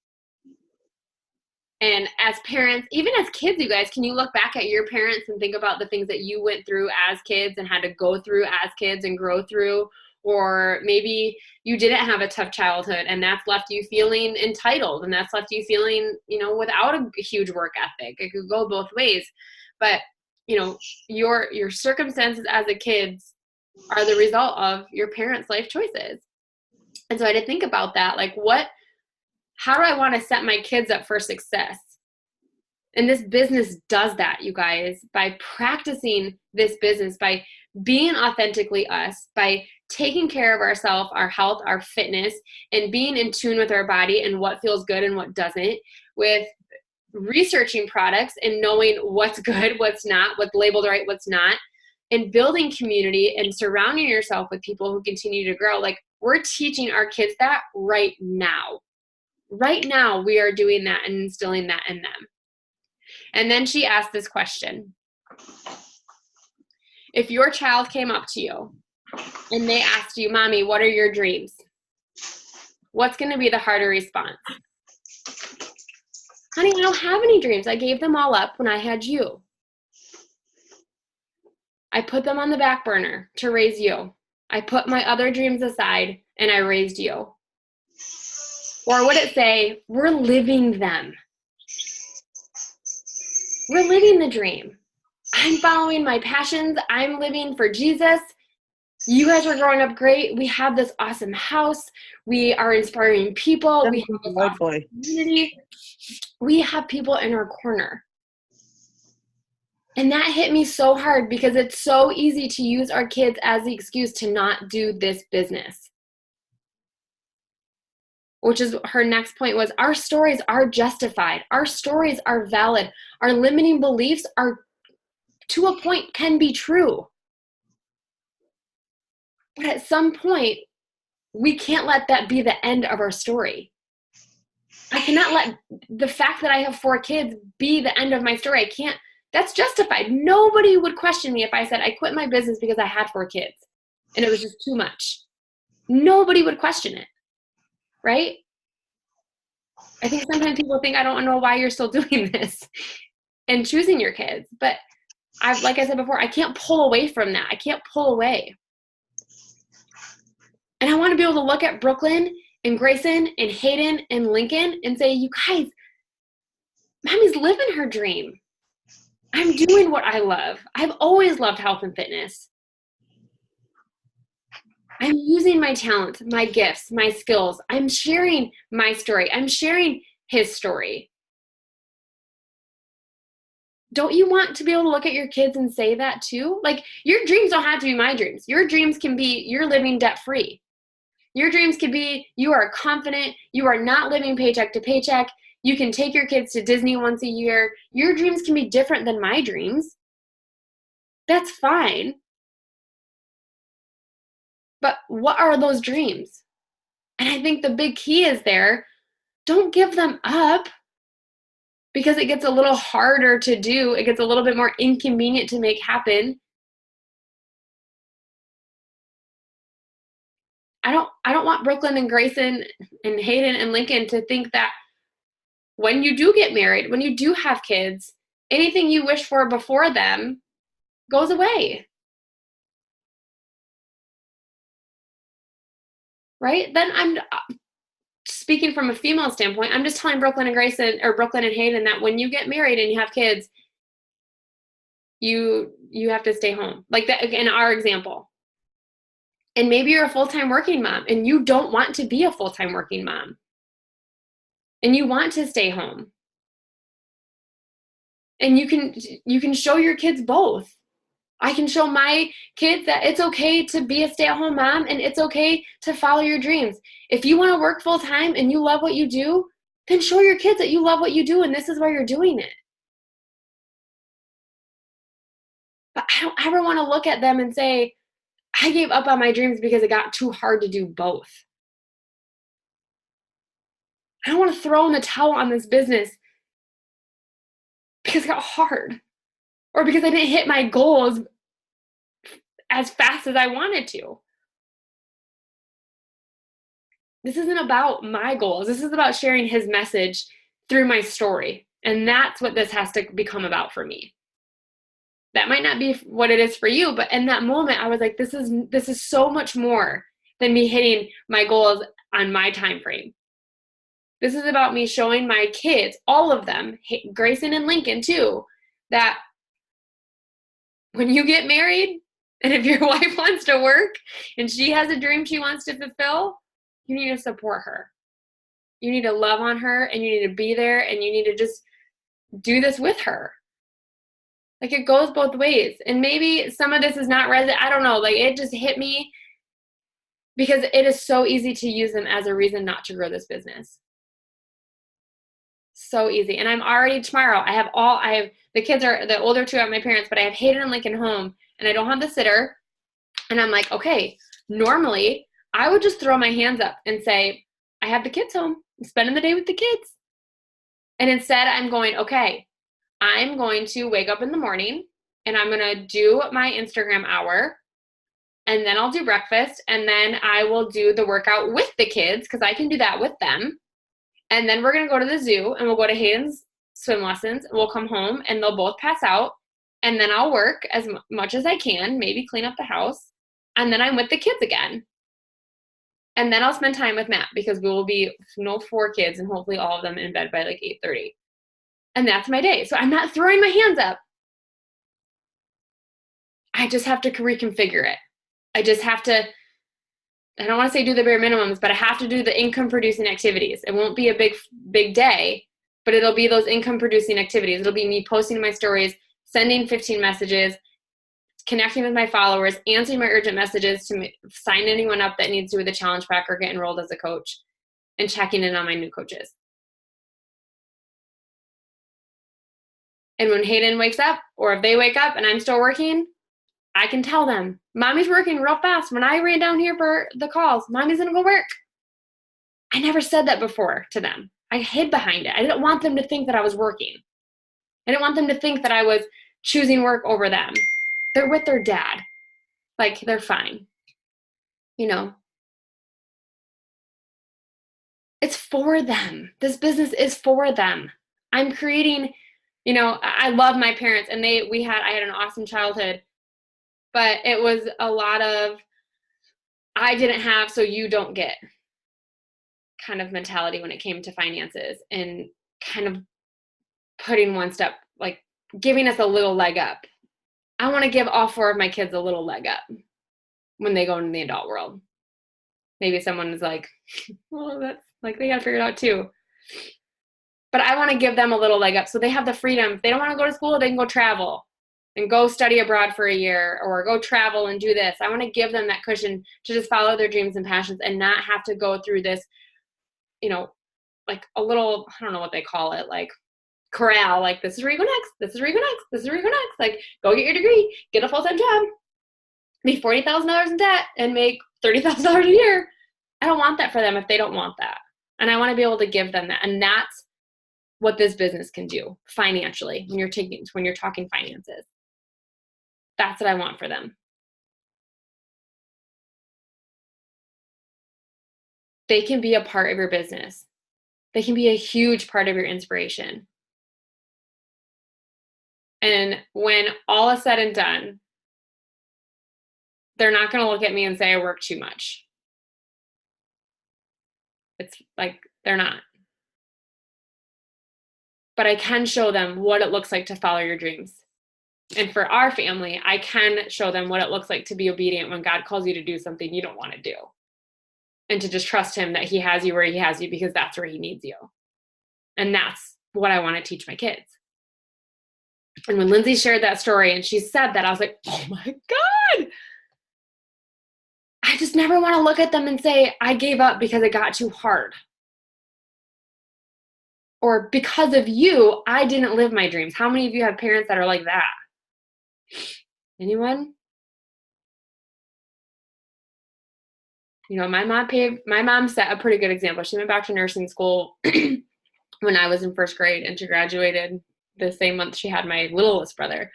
And as parents, even as kids, you guys, can you look back at your parents and think about the things that you went through as kids and had to go through as kids and grow through? Or maybe you didn't have a tough childhood and that's left you feeling entitled and that's left you feeling, you know, without a huge work ethic. It could go both ways. But, you know, your circumstances as a kid are the result of your parents' life choices. And so I had to think about that. Like, how do I want to set my kids up for success? And this business does that, you guys, by practicing this business, by being authentically us, by taking care of ourselves, our health, our fitness, and being in tune with our body and what feels good and what doesn't, with researching products and knowing what's good, what's not, what's labeled right, what's not, and building community and surrounding yourself with people who continue to grow. Like, we're teaching our kids that right now. Right now, we are doing that and instilling that in them. And then she asked this question. If your child came up to you and they asked you, Mommy, what are your dreams? What's going to be the harder response? Honey, I don't have any dreams. I gave them all up when I had you. I put them on the back burner to raise you. I put my other dreams aside and I raised you. Or would it say, we're living them? We're living the dream. I'm following my passions. I'm living for Jesus. You guys are growing up great. We have this awesome house. We are inspiring people. We have this awesome community. We have people in our corner. And that hit me so hard because it's so easy to use our kids as the excuse to not do this business. Which is her next point was, our stories are justified. Our stories are valid. Our limiting beliefs are, to a point, can be true. But at some point, we can't let that be the end of our story. I cannot let the fact that I have 4 kids be the end of my story. I can't. That's justified. Nobody would question me if I said I quit my business because I had 4 kids and it was just too much. Nobody would question it, right? I think sometimes people think, I don't know why you're still doing this and choosing your kids. But like I said before, I can't pull away from that. I can't pull away. And I want to be able to look at Brooklyn and Grayson and Hayden and Lincoln and say, you guys, Mommy's living her dream. I'm doing what I love. I've always loved health and fitness. I'm using my talents, my gifts, my skills. I'm sharing my story. I'm sharing his story. Don't you want to be able to look at your kids and say that too? Like, your dreams don't have to be my dreams. Your dreams can be you're living debt-free. Your dreams can be you are confident. You are not living paycheck to paycheck. You can take your kids to Disney once a year. Your dreams can be different than my dreams. That's fine. But what are those dreams? And I think the big key is there, don't give them up because it gets a little harder to do. It gets a little bit more inconvenient to make happen. I don't want Brooklyn and Grayson and Hayden and Lincoln to think that when you do get married, when you do have kids, anything you wish for before them goes away. Right? Then I'm speaking from a female standpoint. I'm just telling Brooklyn and Grayson or Brooklyn and Hayden that when you get married and you have kids, you have to stay home. Like that in our example. And maybe you're a full-time working mom and you don't want to be a full-time working mom. And you want to stay home. And you can show your kids both. I can show my kids that it's okay to be a stay-at-home mom and it's okay to follow your dreams. If you want to work full-time and you love what you do, then show your kids that you love what you do and this is why you're doing it. But I don't ever want to look at them and say, I gave up on my dreams because it got too hard to do both. I don't want to throw in the towel on this business because it got hard or because I didn't hit my goals as fast as I wanted to. This isn't about my goals. This is about sharing his message through my story. And that's what this has to become about for me. That might not be what it is for you, but in that moment, I was like, this is so much more than me hitting my goals on my time frame. This is about me showing my kids, all of them, Grayson and Lincoln too, that when you get married, and if your wife wants to work and she has a dream she wants to fulfill, you need to support her. You need to love on her and you need to be there and you need to just do this with her. Like it goes both ways. And maybe some of this is not resident. I don't know. Like it just hit me because it is so easy to use them as a reason not to grow this business. so easy. And I'm already tomorrow. I have the kids are the older two at my parents, but I have Hayden and Lincoln home and I don't have the sitter. And I'm like, okay, normally I would just throw my hands up and say, I have the kids home. I'm spending the day with the kids. And instead I'm going, okay, I'm going to wake up in the morning and I'm going to do my Instagram hour. And then I'll do breakfast. And then I will do the workout with the kids because I can do that with them. And then we're going to go to the zoo and we'll go to Hayden's swim lessons. And we'll come home and they'll both pass out. And then I'll work as much as I can, maybe clean up the house. And then I'm with the kids again. And then I'll spend time with Matt because we will be 4 kids and hopefully all of them in bed by like 8:30. And that's my day. So I'm not throwing my hands up. I just have to reconfigure it. I just have to, I don't want to say do the bare minimums, but I have to do the income producing activities. It won't be a big day, but it'll be those income producing activities. It'll be me posting my stories, sending 15 messages, connecting with my followers, answering my urgent messages to sign anyone up that needs to do with the challenge pack or get enrolled as a coach, and checking in on my new coaches. And when Hayden wakes up, or if they wake up and I'm still working, I can tell them, Mommy's working real fast. When I ran down here for the calls, Mommy's going to go work. I never said that before to them. I hid behind it. I didn't want them to think that I was working. I didn't want them to think that I was choosing work over them. They're with their dad. Like, they're fine. You know? It's for them. This business is for them. I'm creating, you know, I love my parents and I had an awesome childhood. But it was a lot of, I didn't have, so you don't get kind of mentality when it came to finances, and kind of putting one step, like giving us a little leg up. I want to give all 4 of my kids a little leg up when they go into the adult world. Maybe someone is like, well, that's like, they got to figure it out too. But I want to give them a little leg up so they have the freedom. If they don't want to go to school, they can go travel and go study abroad for a year or go travel and do this. I want to give them that cushion to just follow their dreams and passions and not have to go through this, you know, like a little, I don't know what they call it, like corral, like this is where you go next, this is where you go next, this is where you go next. Like, go get your degree, get a full-time job, be $40,000 in debt and make $30,000 a year. I don't want that for them if they don't want that. And I want to be able to give them that. And that's what this business can do financially when you're talking finances. That's what I want for them. They can be a part of your business. They can be a huge part of your inspiration. And when all is said and done, they're not going to look at me and say I work too much. It's like, they're not. But I can show them what it looks like to follow your dreams. And for our family, I can show them what it looks like to be obedient when God calls you to do something you don't want to do. And to just trust him that he has you where he has you because that's where he needs you. And that's what I want to teach my kids. And when Lindsay shared that story and she said that, I was like, oh my God. I just never want to look at them and say, I gave up because it got too hard. Or because of you, I didn't live my dreams. How many of you have parents that are like that? Anyone? You know, my mom set a pretty good example. She went back to nursing school when I was in first grade, and she graduated the same month she had my littlest brother.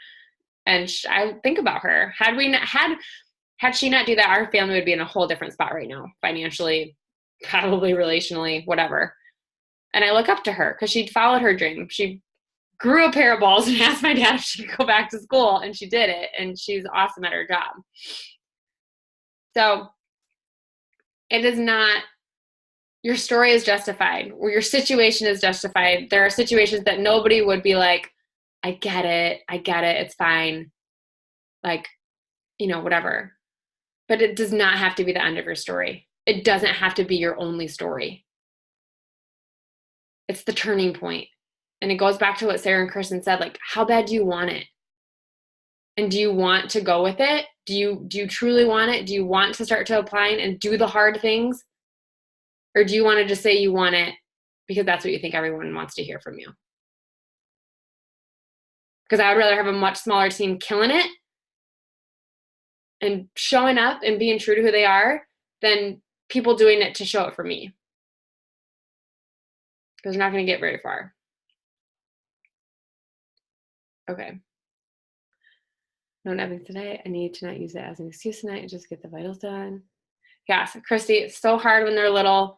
And I think about her. Had she not do that, our family would be in a whole different spot right now, financially, probably relationally, whatever. And I look up to her because she followed her dream. She grew a pair of balls and asked my dad if she could go back to school, and she did it, and she's awesome at her job. So it is not, your story is justified, or your situation is justified. There are situations that nobody would be like, I get it, it's fine. Like, you know, whatever. But it does not have to be the end of your story. It doesn't have to be your only story. It's the turning point. And it goes back to what Sarah and Kristen said, like, how bad do you want it? And do you want to go with it? Do you truly want it? Do you want to start to apply and do the hard things? Or do you want to just say you want it because that's what you think everyone wants to hear from you. Because I would rather have a much smaller team killing it and showing up and being true to who they are than people doing it to show it for me. Because they're not going to get very far. Okay. No napping today. I need to not use that as an excuse tonight and just get the vitals done. Yes, Christy, it's so hard when they're little.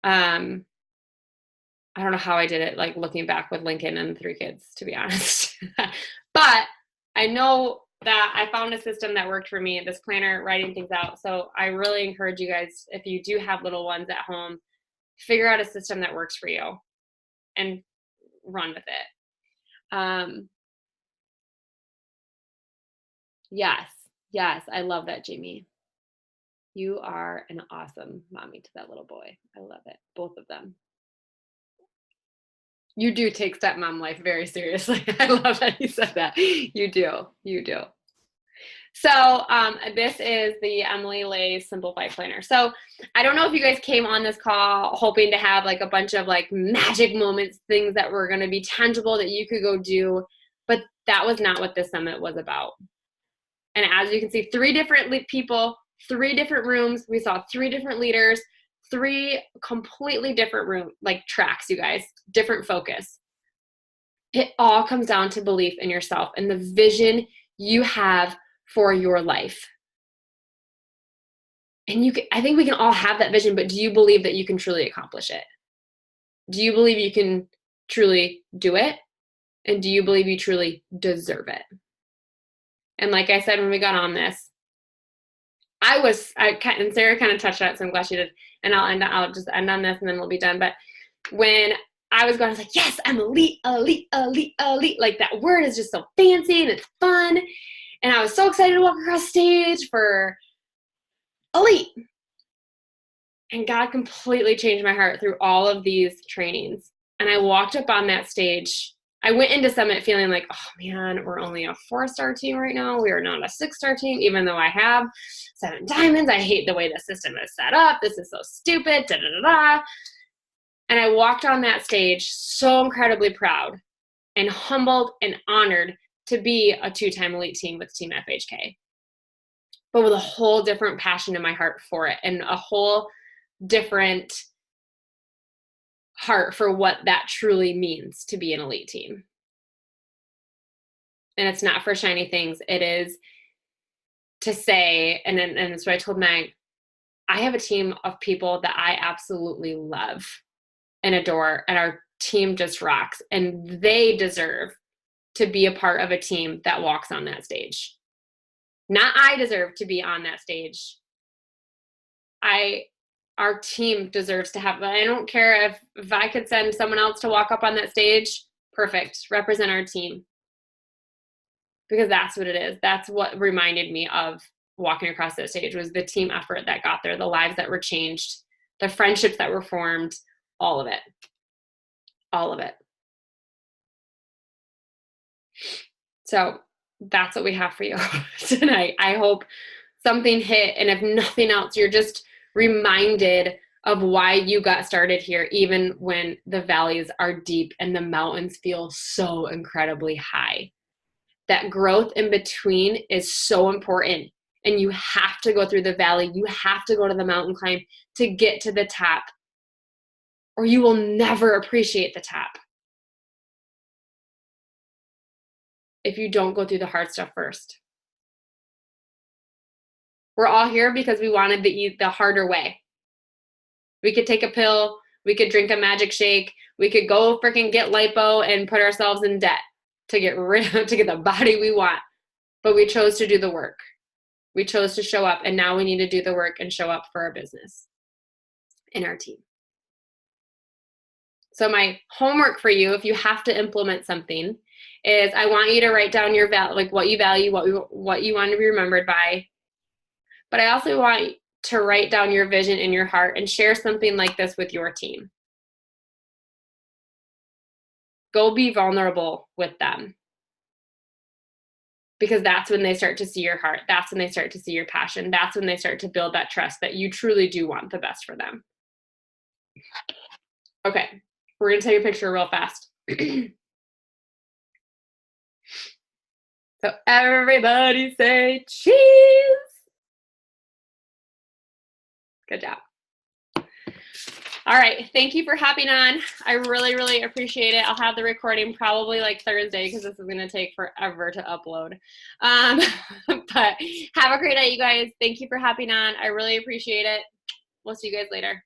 I don't know how I did it, like looking back with Lincoln and 3 kids, to be honest. But I know that I found a system that worked for me, this planner, writing things out. So I really encourage you guys, if you do have little ones at home, figure out a system that works for you and run with it. Yes, I love that, Jamie. You are an awesome mommy to that little boy. I love it, both of them. You do take stepmom life very seriously. I love that you said that. You do. So this is the Emily Lay Simplify Planner. So I don't know if you guys came on this call hoping to have like a bunch of like magic moments, things that were going to be tangible that you could go do, but that was not what this summit was about. And as you can see, 3 different people, 3 different rooms. We saw 3 different leaders, 3 completely different tracks, you guys, different focus. It all comes down to belief in yourself and the vision you have for your life. And I think we can all have that vision, but do you believe that you can truly accomplish it? Do you believe you can truly do it? And do you believe you truly deserve it? And like I said, when we got on this, and Sarah kind of touched on it, so I'm glad she did. And I'll just end on this and then we'll be done. But when I was going, I was like, yes, I'm elite. Like that word is just so fancy and it's fun. And I was so excited to walk across stage for elite. And God completely changed my heart through all of these trainings. And I walked up on that stage. I went into Summit feeling like, oh man, we're only a 4-star team right now. We are not a 6-star team, even though I have 7 diamonds. I hate the way the system is set up. This is so stupid. And I walked on that stage so incredibly proud and humbled and honored to be a 2-time elite team with Team FHK. But with a whole different passion in my heart for it and a whole different heart for what that truly means to be an elite team. And it's not for shiny things. It is to say, and that's what I told Meg, I have a team of people that I absolutely love and adore, and our team just rocks, and they deserve to be a part of a team that walks on that stage. Not I deserve to be on that stage. Our team deserves to have, I don't care if I could send someone else to walk up on that stage, perfect, represent our team. Because that's what it is. That's what reminded me of walking across that stage, was the team effort that got there, the lives that were changed, the friendships that were formed, all of it. All of it. So that's what we have for you tonight. I hope something hit, and if nothing else, you're just reminded of why you got started here, even when the valleys are deep and the mountains feel so incredibly high. That growth in between is so important, and you have to go through the valley. You have to go to the mountain climb to get to the top, or you will never appreciate the top if you don't go through the hard stuff first. We're all here because we wanted to eat the harder way. We could take a pill, we could drink a magic shake, we could go freaking get lipo and put ourselves in debt to get the body we want. But we chose to do the work. We chose to show up, and now we need to do the work and show up for our business and our team. So my homework for you, if you have to implement something, is I want you to write down your what you value, what you want to be remembered by. But I also want to write down your vision in your heart and share something like this with your team. Go be vulnerable with them. Because that's when they start to see your heart. That's when they start to see your passion. That's when they start to build that trust that you truly do want the best for them. Okay, we're gonna take a picture real fast. So everybody say cheese. Good job. All right, thank you for hopping on. I really, really appreciate it. I'll have the recording probably like Thursday because this is gonna take forever to upload. But have a great night, you guys. Thank you for hopping on. I really appreciate it. We'll see you guys later.